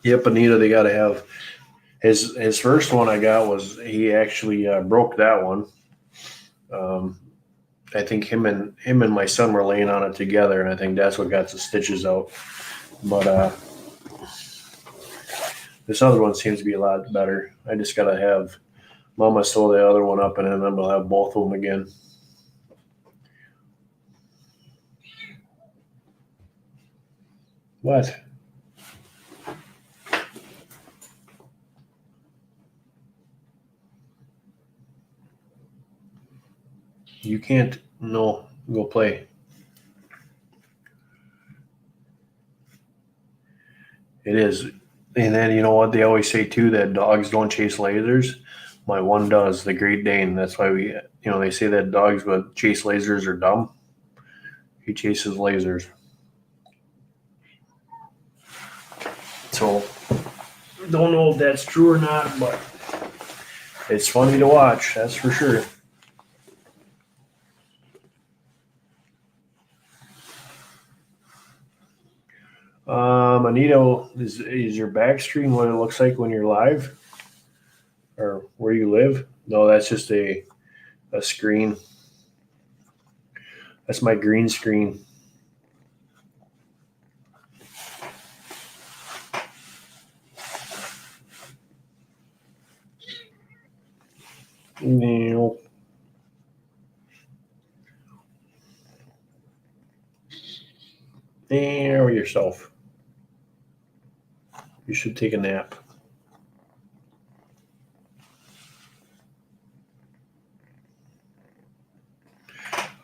Yep, Anita, they got to have his first one I got was he actually broke that one. I think him and my son were laying on it together, and I think that's what got the stitches out. But this other one seems to be a lot better. I just got to have Mama sew the other one up, and then we'll have both of them again. What? You can't. No, go play. It is. And then you know what they always say too, that dogs don't chase lasers. My one does, the Great Dane. That's why they say that dogs that chase lasers are dumb. He chases lasers. So don't know if that's true or not, but it's funny to watch, that's for sure. Anita, is your back screen what it looks like when you're live? Or where you live? No, that's just a screen. That's my green screen. No. There yourself. You should take a nap.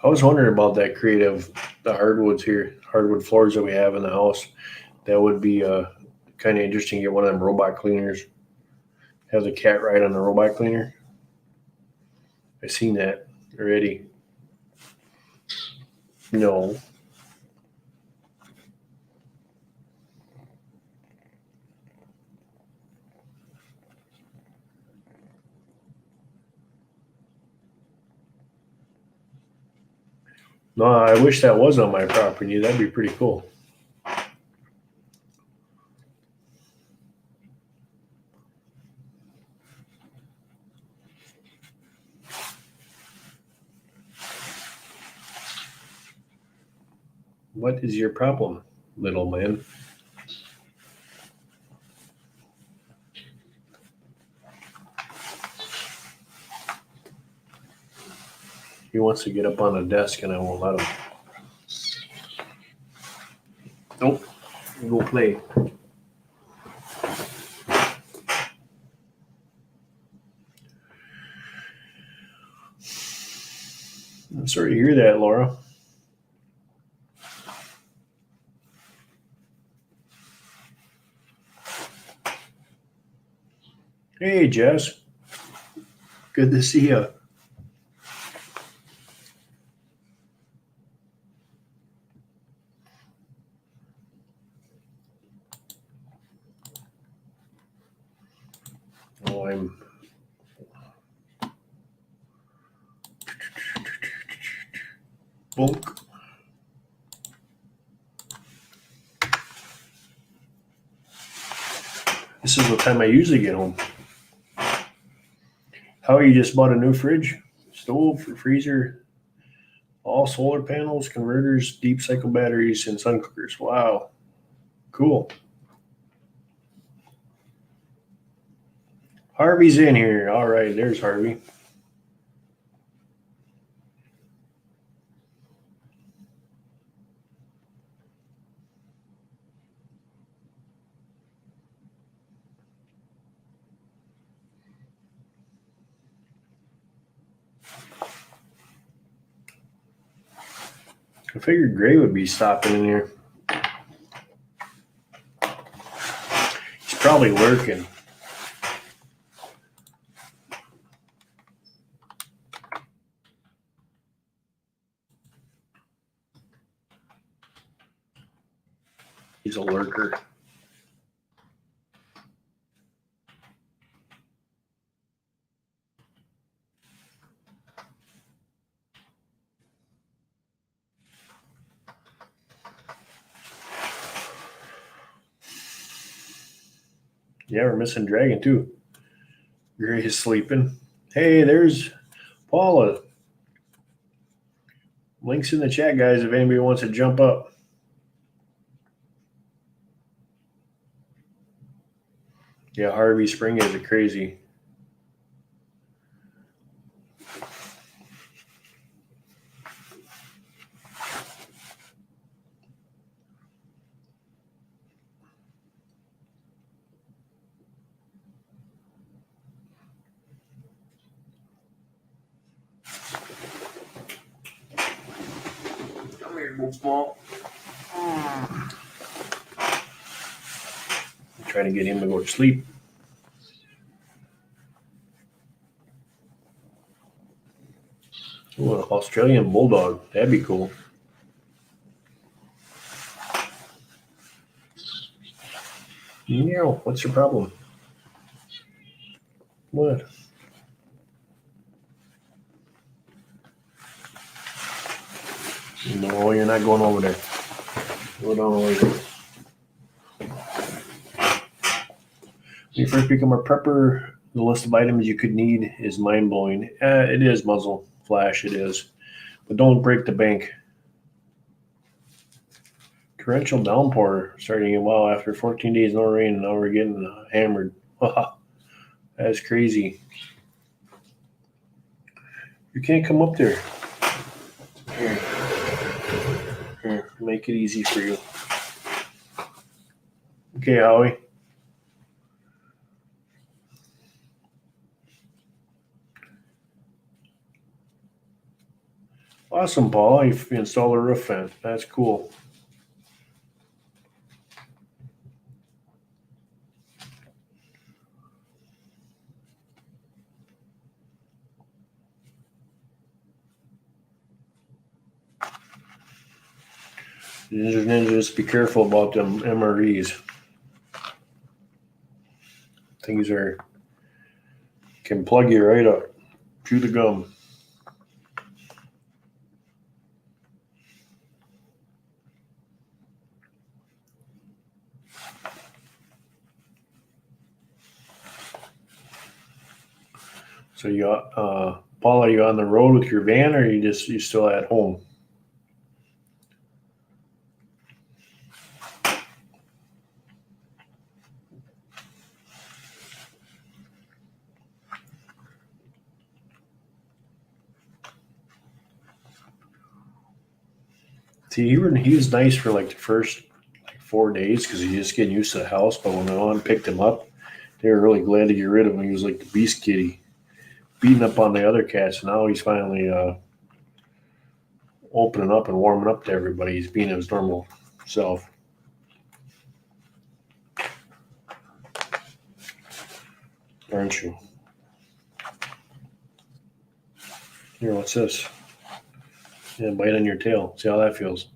I was wondering about that the hardwood floors that we have in the house. That would be Kind of interesting. Get one of them robot cleaners. Has a cat ride on the robot cleaner. I've seen that already. No. No, I wish that was on my property. That'd be pretty cool. What is your problem, little man? He wants to get up on the desk and I won't let him. Nope. Go play. I'm sorry to hear that, Laura. Hey, Jess. Good to see you. Oh, I'm... Bonk. This is what time I usually get home. How you just bought a new fridge, stove, freezer, all solar panels, converters, deep cycle batteries, and sun cookers. Wow. Cool. Harvey's in here. All right, there's Harvey. I figured Gray would be stopping in here. He's probably lurking. He's a lurker. Yeah, we're missing Dragon too. Gray is sleeping. Hey, there's Paula. Links in the chat, guys, if anybody wants to jump up. Yeah, Harvey Spring is a crazy. Come here, Wolfball. I'm trying to get him to go to sleep. Ooh, an Australian Bulldog. That'd be cool. Meow. What's your problem? What? No, you're not going over there. Go down over there. When you first become a prepper, the list of items you could need is mind-blowing. It is, Muzzle Flash, it is. But don't break the bank. Torrential downpour starting a while after 14 days no rain, and now we're getting hammered. That's crazy. You can't come up there. Here, make it easy for you. Okay, Howie. Awesome, Paul. You installed a roof vent. That's cool. Ninja, just be careful about them MREs. Things can plug you right up. Chew the gum. So Paul, are you on the road with your van, or you still at home? See, he was nice for like the first 4 days because he's just getting used to the house. But when I picked him up, they were really glad to get rid of him. He was like the beast kitty, beating up on the other cats. Now he's finally opening up and warming up to everybody. He's being his normal self. Aren't you? Here, what's this? Yeah, bite on your tail. See how that feels.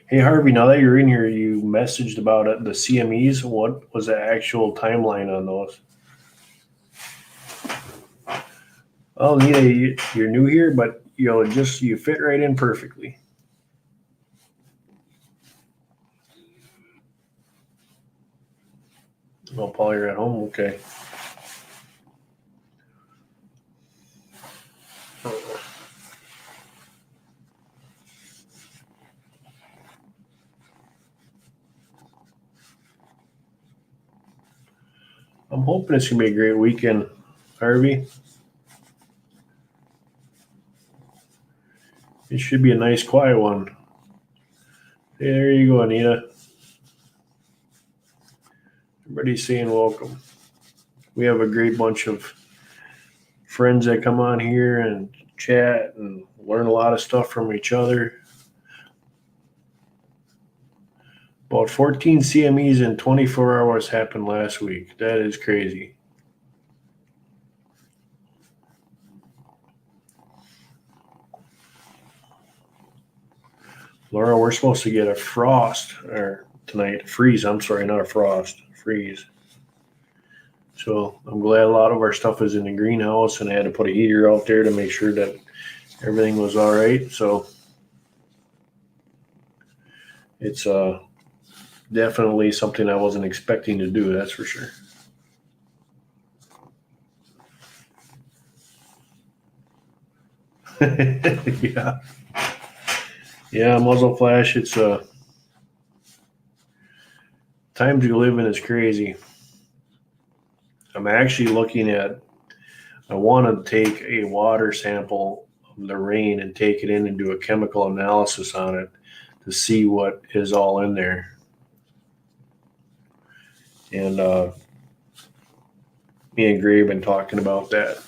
Hey, Harvey, now that you're in here, you messaged about it, the CMEs. What was the actual timeline on those? Well, Nita, you're new here, but you fit right in perfectly. Oh, Paul, you're at home? Okay. I'm hoping it's going to be a great weekend, Harvey. It should be a nice, quiet one. Hey, there you go, Anita. Everybody's saying welcome. We have a great bunch of friends that come on here and chat and learn a lot of stuff from each other. About 14 CMEs in 24 hours happened last week. That is crazy. Laura, we're supposed to get a freeze. I'm sorry, not a frost, freeze. So I'm glad a lot of our stuff is in the greenhouse, and I had to put a heater out there to make sure that everything was all right. So it's definitely something I wasn't expecting to do, that's for sure. Yeah, muzzle flash. It's times you live in is crazy. I'm actually looking at. I want to take a water sample of the rain and take it in and do a chemical analysis on it to see what is all in there. And me and Gray have been talking about that.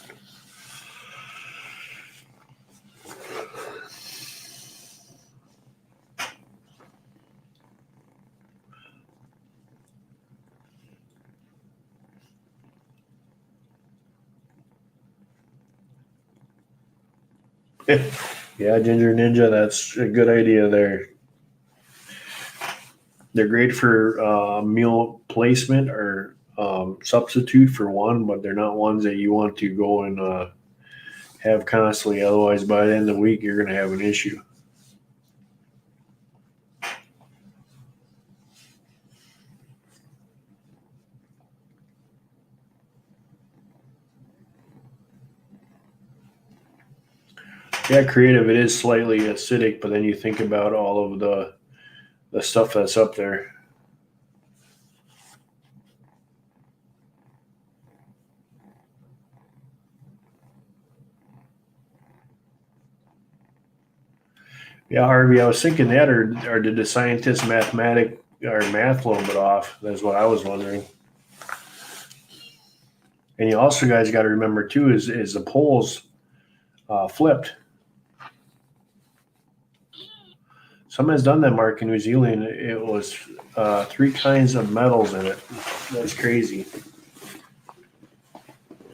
Yeah, Ginger Ninja, that's a good idea there. They're great for meal placement or substitute for one, but they're not ones that you want to go and have constantly. Otherwise, by the end of the week, you're going to have an issue. Yeah, creative. It is slightly acidic, but then you think about all of the stuff that's up there. Yeah, Harvey, I was thinking that, or did the scientists math a little bit off? That's what I was wondering. And you also guys got to remember too is the poles flipped. Someone's done that, Mark, in New Zealand. It was 3 kinds of metals in it. That's crazy.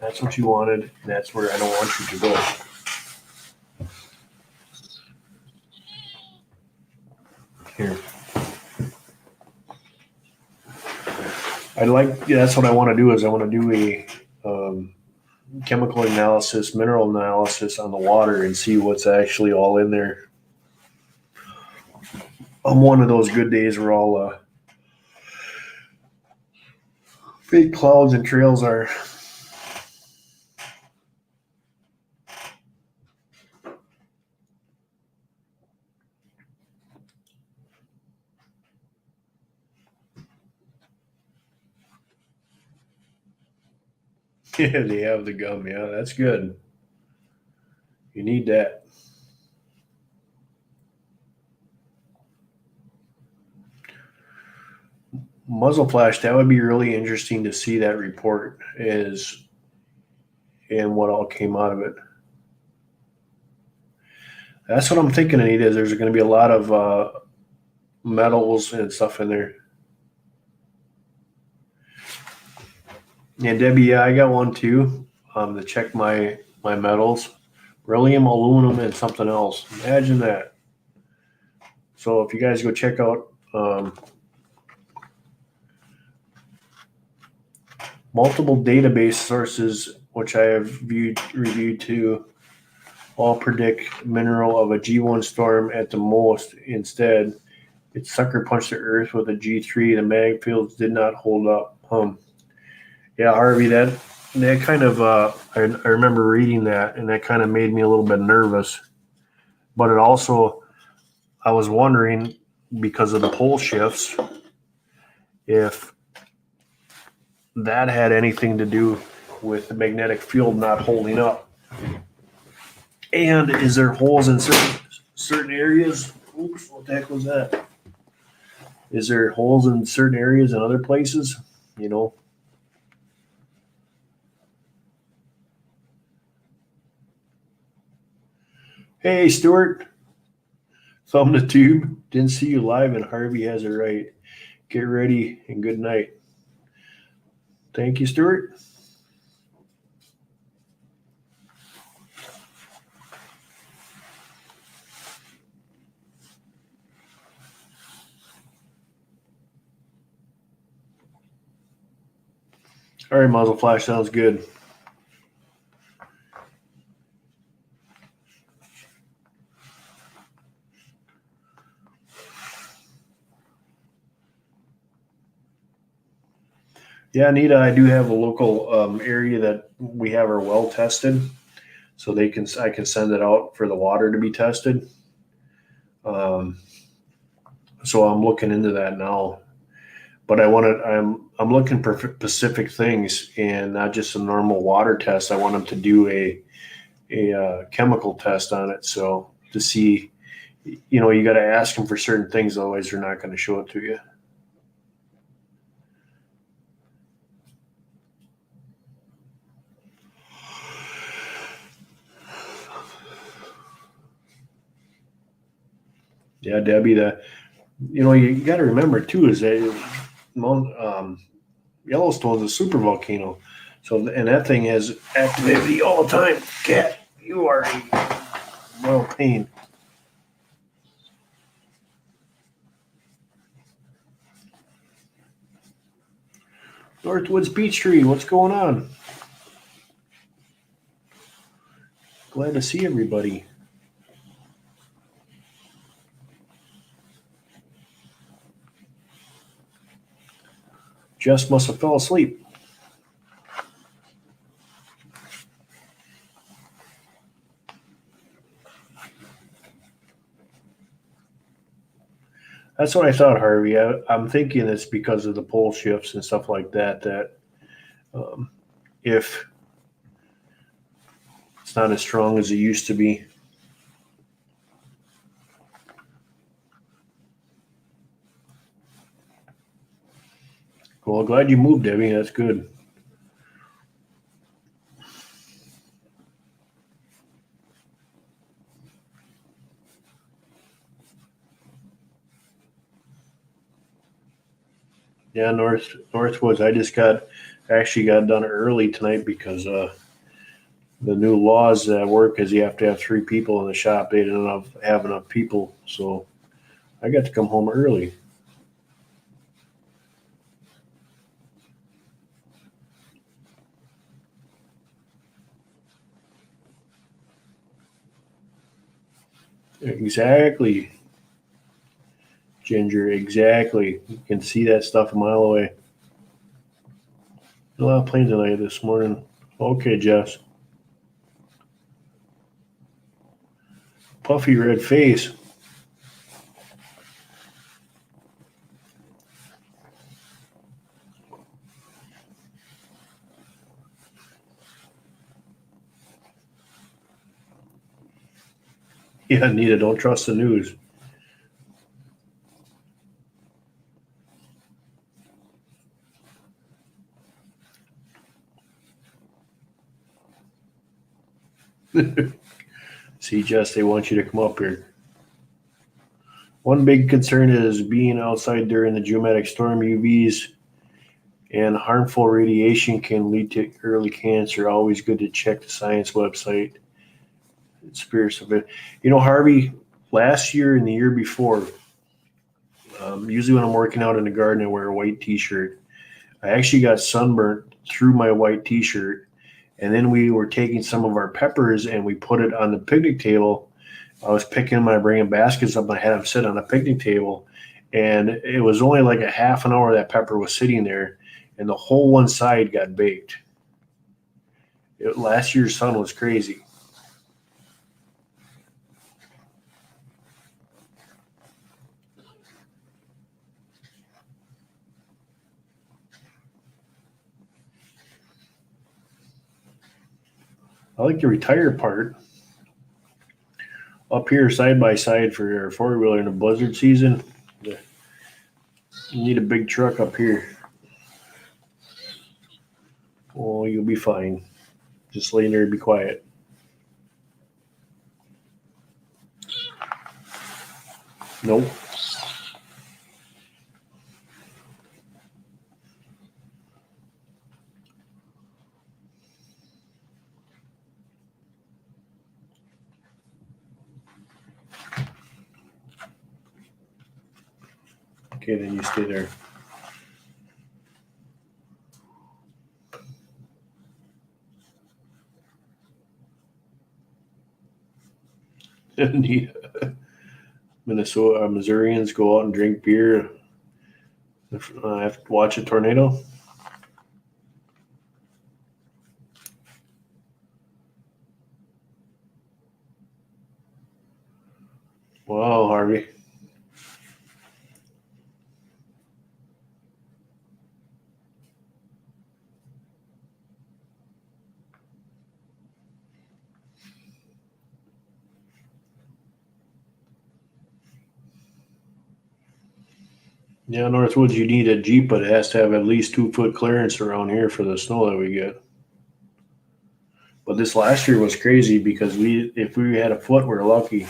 That's what you wanted, and that's where I don't want you to go. Here. That's what I want to do is I want to do a chemical analysis, mineral analysis on the water and see what's actually all in there. On one of those good days where all fake clouds and trails are. Yeah, they have the gum. Yeah, that's good. You need that. Muzzle flash, that would be really interesting to see that report is and what all came out of it. That's what I'm thinking, Anita, is there's going to be a lot of metals and stuff in there. And Debbie, yeah, I got one too to check my metals. Beryllium, aluminum, and something else. Imagine that. So if you guys go check out multiple database sources, which I have reviewed too, all predict mineral of a G1 storm at the most. Instead, it sucker punched the earth with a G3. The mag fields did not hold up. Yeah, Harvey, that kind of I remember reading that, and that kind of made me a little bit nervous. But it also, I was wondering, because of the pole shifts, if that had anything to do with the magnetic field not holding up. And is there holes in certain areas? Oops, what the heck was that? Is there holes in certain areas and other places? You know? Hey, Stuart. Thumb the tube. Didn't see you live, and Harvey has it right. Get ready and good night. Thank you, Stuart. All right, muzzle flash sounds good. Yeah, Anita, I do have a local area that we have our well tested, so I can send it out for the water to be tested. So I'm looking into that now, but I'm looking for specific things and not just a normal water test. I want them to do a chemical test on it, so to see, you got to ask them for certain things, otherwise they're not going to show it to you. Yeah, Debbie, you got to remember too is that Yellowstone's a super volcano, and that thing has activity all the time. Cat, you are a real pain. Northwoods Peachtree, what's going on? Glad to see everybody. Jess must have fell asleep. That's what I thought, Harvey. I'm thinking it's because of the pole shifts and stuff like that, if it's not as strong as it used to be. Well, glad you moved, Debbie. That's good. Yeah, Northwoods. I just actually got done early tonight because the new laws at work is you have to have 3 people in the shop. They didn't have enough people, so I got to come home early. Exactly, Ginger. Exactly. You can see that stuff a mile away. A lot of planes tonight this morning. Okay, Jess. Puffy red face. Yeah, Anita, don't trust the news. See, Jess, they want you to come up here. One big concern is being outside during the geometric storm. UVs and harmful radiation can lead to early cancer. Always good to check the science website. Spirits of it. You know, Harvey, last year and the year before, usually when I'm working out in the garden, I wear a white t-shirt. I actually got sunburnt through my white t-shirt. And then we were taking some of our peppers and we put it on the picnic table. I was picking them, I bringing baskets up, and I had them sit on a picnic table. And it was only like a half an hour that pepper was sitting there, and the whole one side got baked. Last year's sun was crazy. I like the retire part. Up here, side by side for your four wheeler in the blizzard season, you need a big truck up here. Oh, you'll be fine. Just lay there and be quiet. Nope. Okay, then you stay there. Minnesota Missourians go out and drink beer. I have to watch a tornado. Wow, Harvey. Yeah, Northwoods, you need a Jeep, but it has to have at least 2 foot clearance around here for the snow that we get. But this last year was crazy because if we had a foot, we're lucky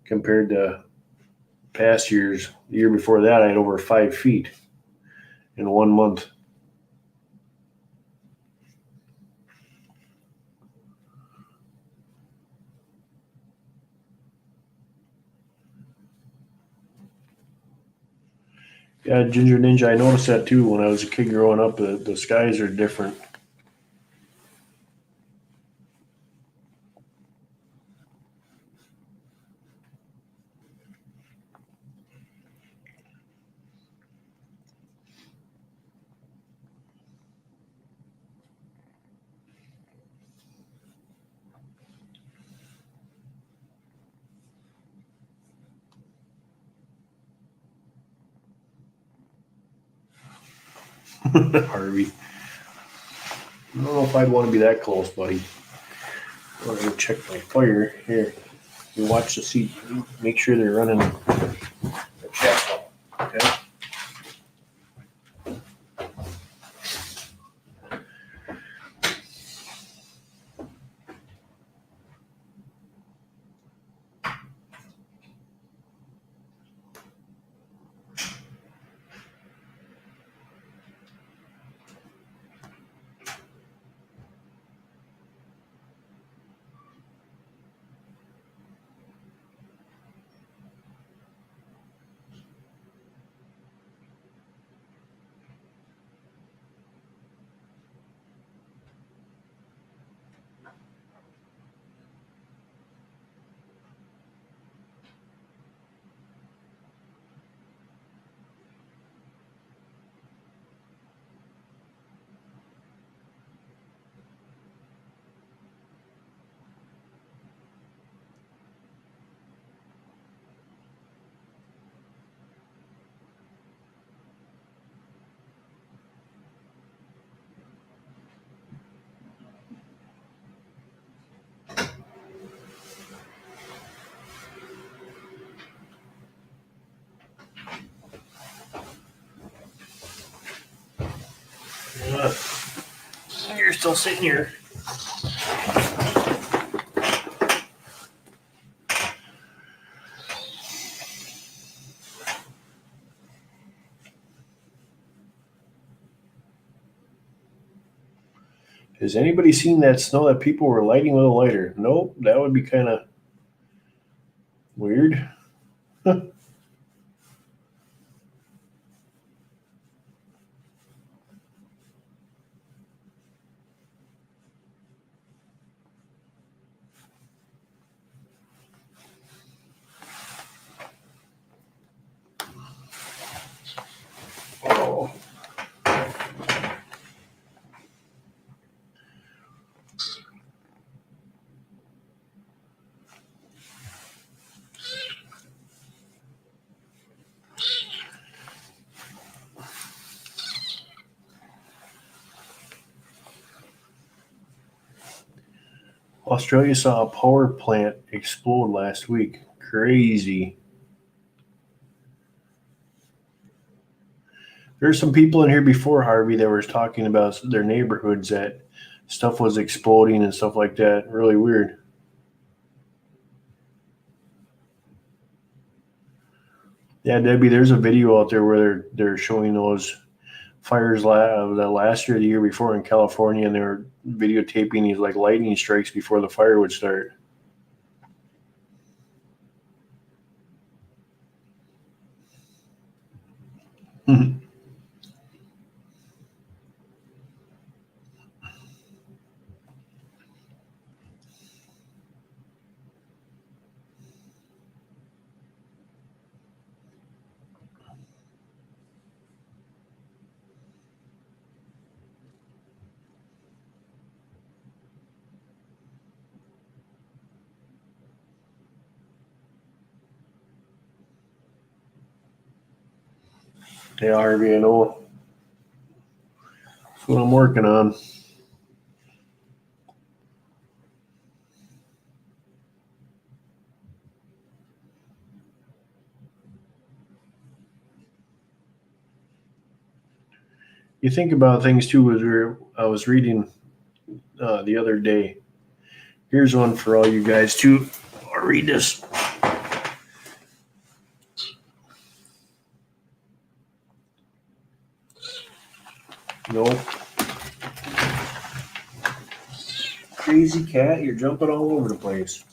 compared to past years. The year before that, I had over 5 feet in 1 month. Yeah, Ginger Ninja, I noticed that too when I was a kid growing up. The skies are different. Harvey. I don't know if I'd want to be that close, buddy. I'm gonna check my fire here. You watch the seat. Make sure they're running the check. Okay. still sitting here. Has anybody seen that snow that people were lighting with a lighter? Nope, that would be kind of weird. Oh. Australia saw a power plant explode last week. Crazy. There's some people in here before Harvey that were talking about their neighborhoods that stuff was exploding and stuff like that. Really weird. Yeah, Debbie, there's a video out there where they're showing those fires the last year, the year before in California, and they were videotaping these like lightning strikes before the fire would start. Yeah, Harvey, I know. That's what I'm working on. You think about things too. I was reading the other day. Here's one for all you guys too. I'll read this. Nope. Crazy cat, you're jumping all over the place.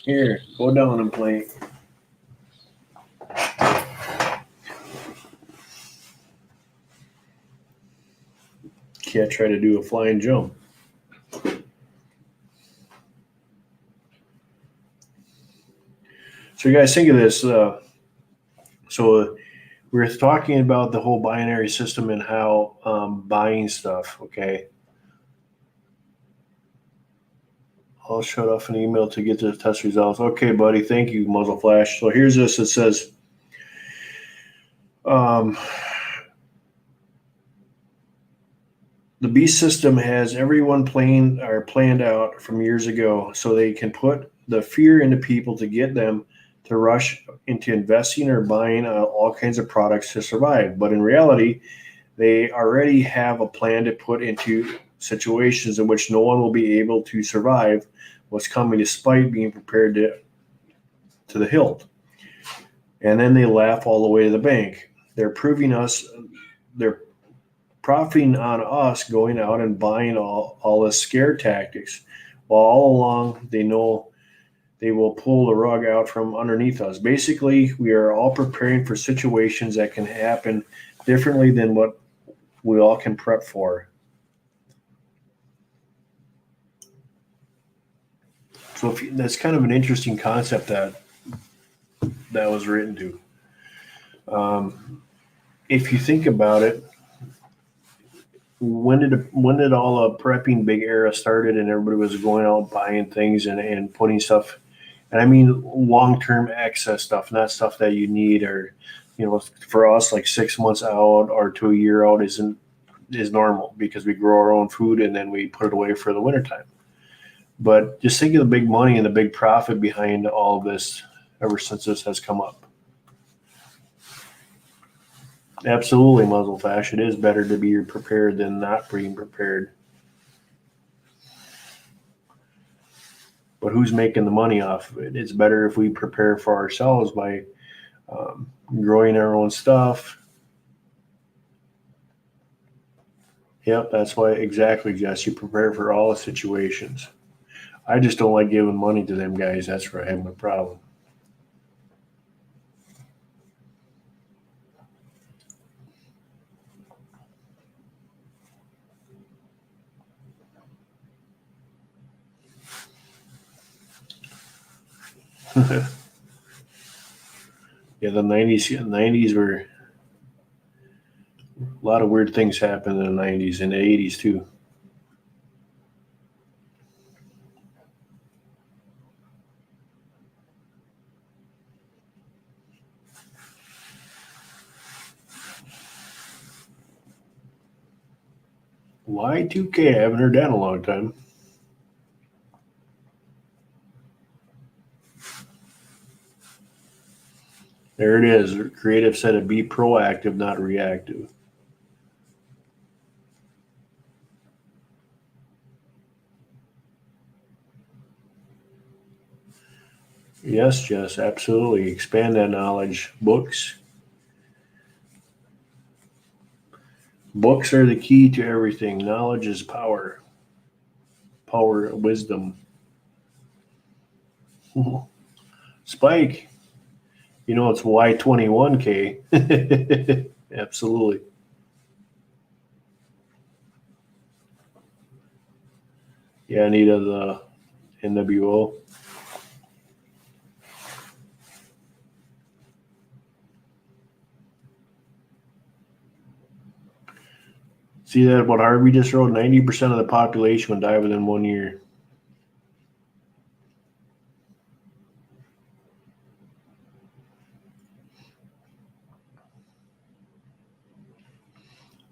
Here, go down and play. Cat try to do a flying jump. So you guys think of this. So we're talking about the whole binary system and how buying stuff, okay? I'll shut off an email to get the test results. Okay, buddy. Thank you, Muzzle Flash. So here's this. It says, the beast system has everyone planned out from years ago so they can put the fear into people to get them to rush into investing or buying all kinds of products to survive. But in reality, they already have a plan to put into situations in which no one will be able to survive what's coming despite being prepared to the hilt. And then they laugh all the way to the bank. They're profiting on us going out and buying all the scare tactics, while all along they know they will pull the rug out from underneath us. Basically, we are all preparing for situations that can happen differently than what we all can prep for. So that's kind of an interesting concept that was written to. If you think about it, when did all the prepping big era started and everybody was going out buying things and putting stuff, and I mean long-term excess stuff, not stuff that you need, or for us like 6 months out or to a year out is normal because we grow our own food and then we put it away for the wintertime. But just think of the big money and the big profit behind all of this ever since this has come up. Absolutely, Muzzle Flash. It is better to be prepared than not being prepared. but who's making the money off of it? It's better if we prepare for ourselves by growing our own stuff. Yep, that's why, exactly, Jess. You prepare for all the situations. I just don't like giving money to them guys. That's where I have my problem. Yeah, the 90s were a lot of weird things happened in the 90s and the 80s too. Y2K, I haven't heard that in a long time. There it is. Creative said it be proactive, not reactive. Yes, Jess, absolutely. Expand that knowledge. Books. Books are the key to everything. Knowledge is power. Power, wisdom. Spike, it's Y21K. Absolutely. Yeah, Anita, the NWO. See that what Harvey just wrote? 90% of the population would die within 1 year.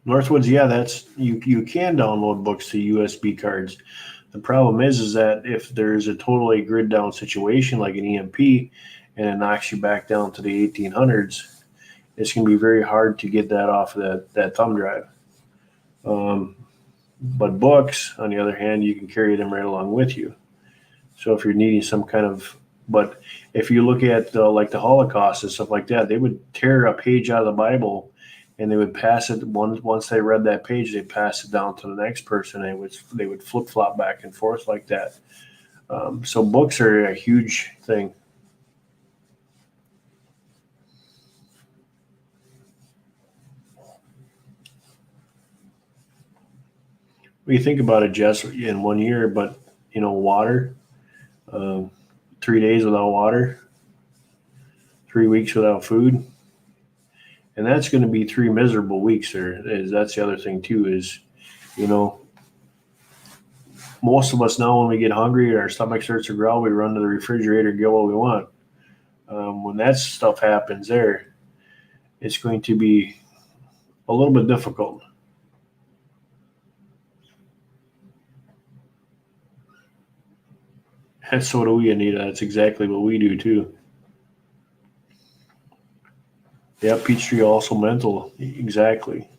Northwoods, yeah, that's you can download books to USB cards. The problem is that if there's a totally grid down situation like an EMP and it knocks you back down to the 1800s, it's going to be very hard to get that off of that thumb drive. But books, on the other hand, you can carry them right along with you. So if you're needing some kind of, but if you look at like the Holocaust and stuff like that, they would tear a page out of the Bible and they would pass it once they read that page, they pass it down to the next person. And they would flip flop back and forth like that. So books are a huge thing. When you think about it, Jess, in 1 year, but water, 3 days without water, 3 weeks without food, and that's going to be 3 miserable weeks. That's the other thing too. Is most of us now, when we get hungry and our stomach starts to growl, we run to the refrigerator and get what we want. When that stuff happens, it's going to be a little bit difficult. And so do we, Anita. That's exactly what we do too. Yeah, Peachtree also mental. Exactly.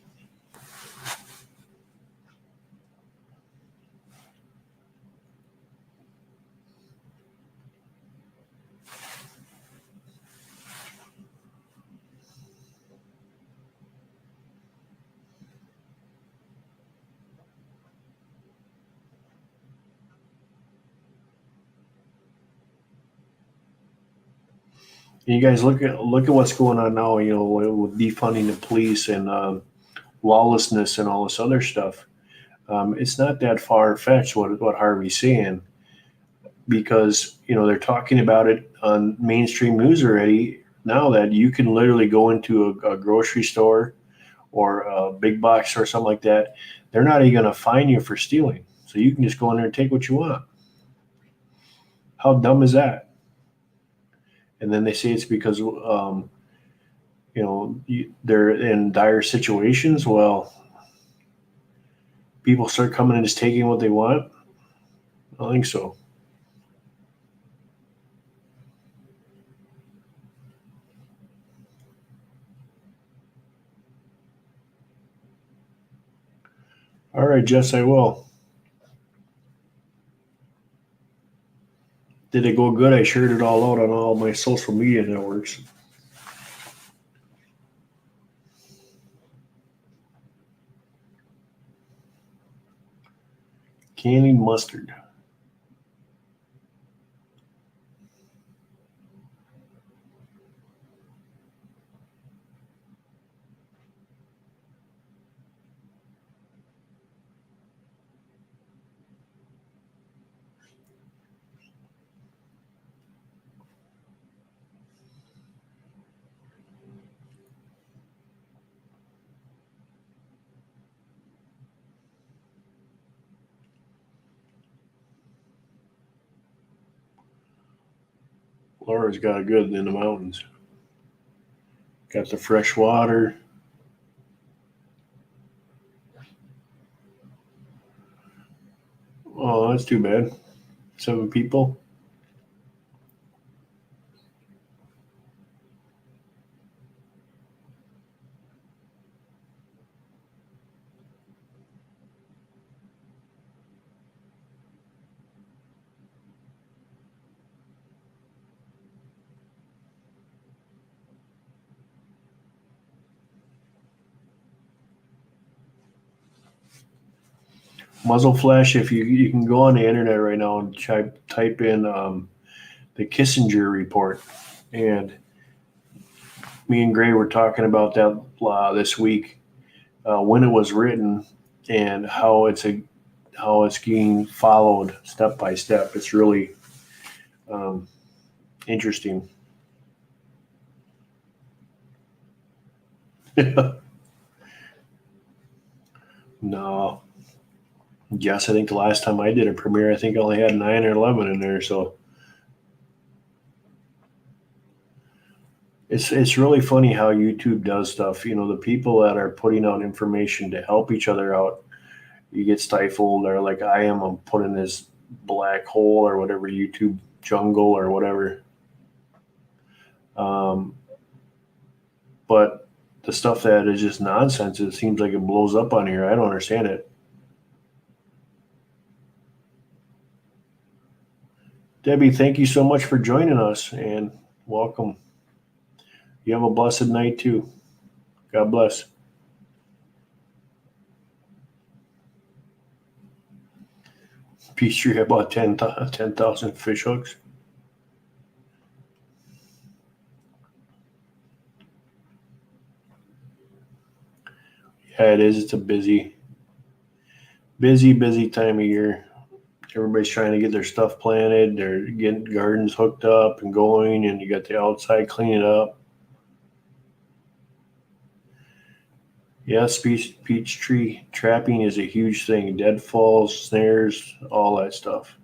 You guys look at what's going on now. With defunding the police and lawlessness and all this other stuff. It's not that far fetched what Harvey's saying, because they're talking about it on mainstream news already now, that you can literally go into a grocery store or a big box store or something like that. They're not even going to fine you for stealing, so you can just go in there and take what you want. How dumb is that? And then they say it's because they're in dire situations. Well, people start coming and just taking what they want. I don't think so. All right, Jess, I will. Did it go good? I shared it all out on all my social media networks. Candied mustard. Laura's got it good in the mountains. Got the fresh water. Oh, that's too bad. 7 people. Muzzle flesh. If you can go on the internet right now and type in the Kissinger report, and me and Gray were talking about that this week, when it was written and how it's being followed step by step. It's really interesting. No. Yes, I think the last time I did a premiere, I think I only had 9 or 11 in there. So it's really funny how YouTube does stuff. You know, the people that are putting out information to help each other out, you get stifled, or like I am. I'm put in this black hole or whatever, YouTube jungle or whatever. But the stuff that is just nonsense, it seems like it blows up on here. I don't understand it. Debbie, thank you so much for joining us, and welcome. You have a blessed night too. God bless. Peachtree about 10,000 fish hooks. Yeah, it is. It's a busy time of year. Everybody's trying to get their stuff planted. They're getting gardens hooked up and going, and you got the outside cleaning up. Yes, peach tree trapping is a huge thing. Deadfalls, snares, all that stuff.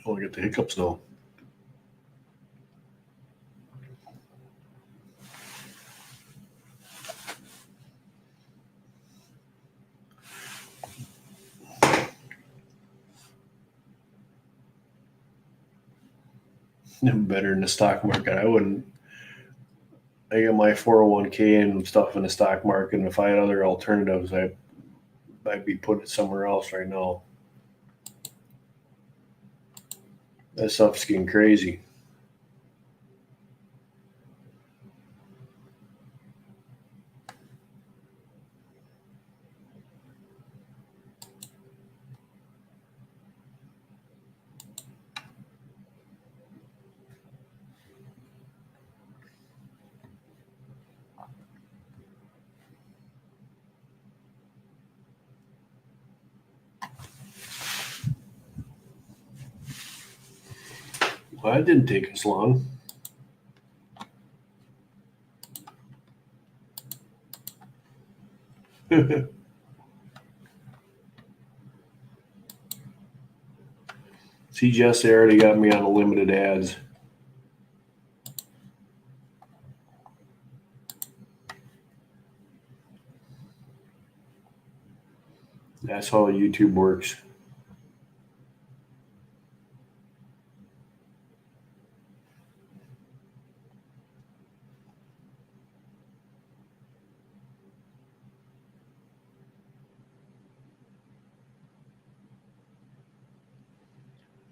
Oh, I got the hiccups now. Better in the stock market. I got my 401k and stuff in the stock market, and if I had other alternatives, I'd be putting it somewhere else right now. That stuff's getting crazy. Well, that didn't take us long. See, Jess, they already got me on the limited ads. That's how YouTube works.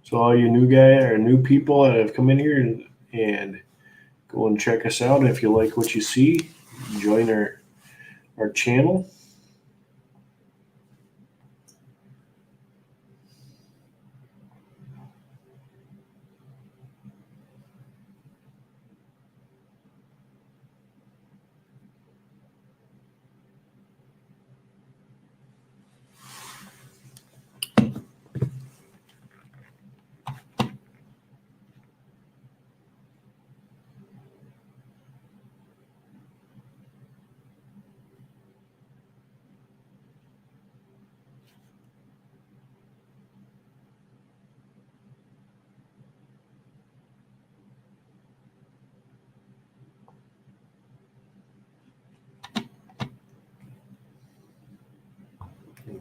So all you new guys or new people that have come in here and go and check us out. If you like what you see, join our channel.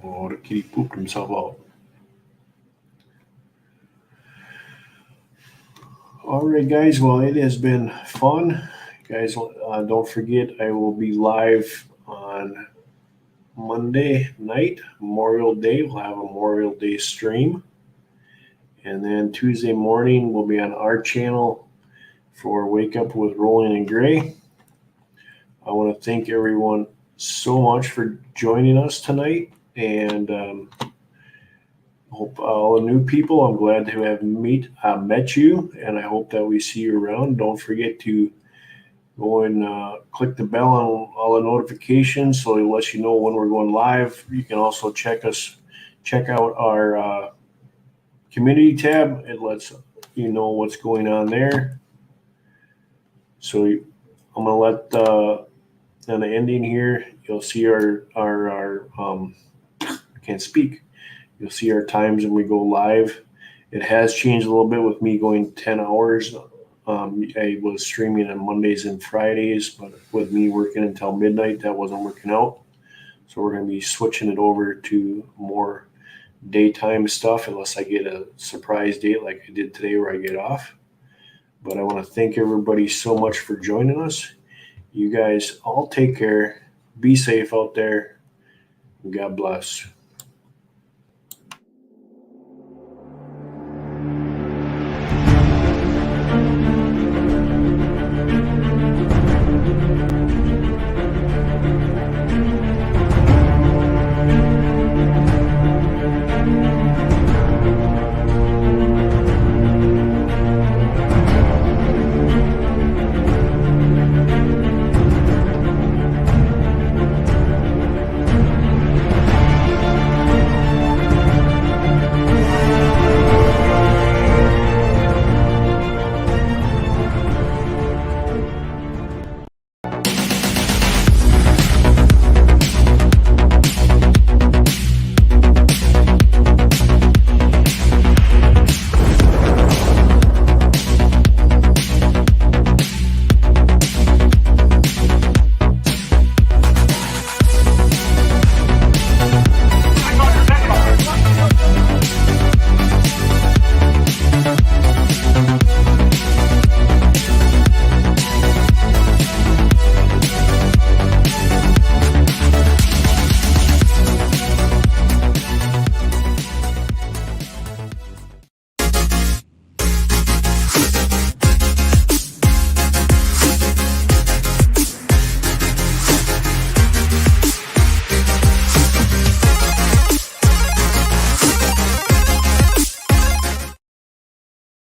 Oh, the kitty pooped himself out. All right, guys. Well, it has been fun. Guys, don't forget, I will be live on Monday night, Memorial Day. We'll have a Memorial Day stream. And then Tuesday morning, we'll be on our channel for Wake Up with Rolling and Gray. I want to thank everyone so much for joining us tonight. And hope all the new people, I'm glad to have met you. And I hope that we see you around. Don't forget to go and click the bell on all the notifications so it lets you know when we're going live. You can also check out our community tab. It lets you know what's going on there. So I'm gonna let on the ending here, you'll see our I can't speak. You'll see our times when we go live. It has changed a little bit with me going 10 hours. I was streaming on Mondays and Fridays, but with me working until midnight, that wasn't working out. So we're going to be switching it over to more daytime stuff unless I get a surprise date like I did today where I get off. But I want to thank everybody so much for joining us. You guys all take care. Be safe out there. God bless.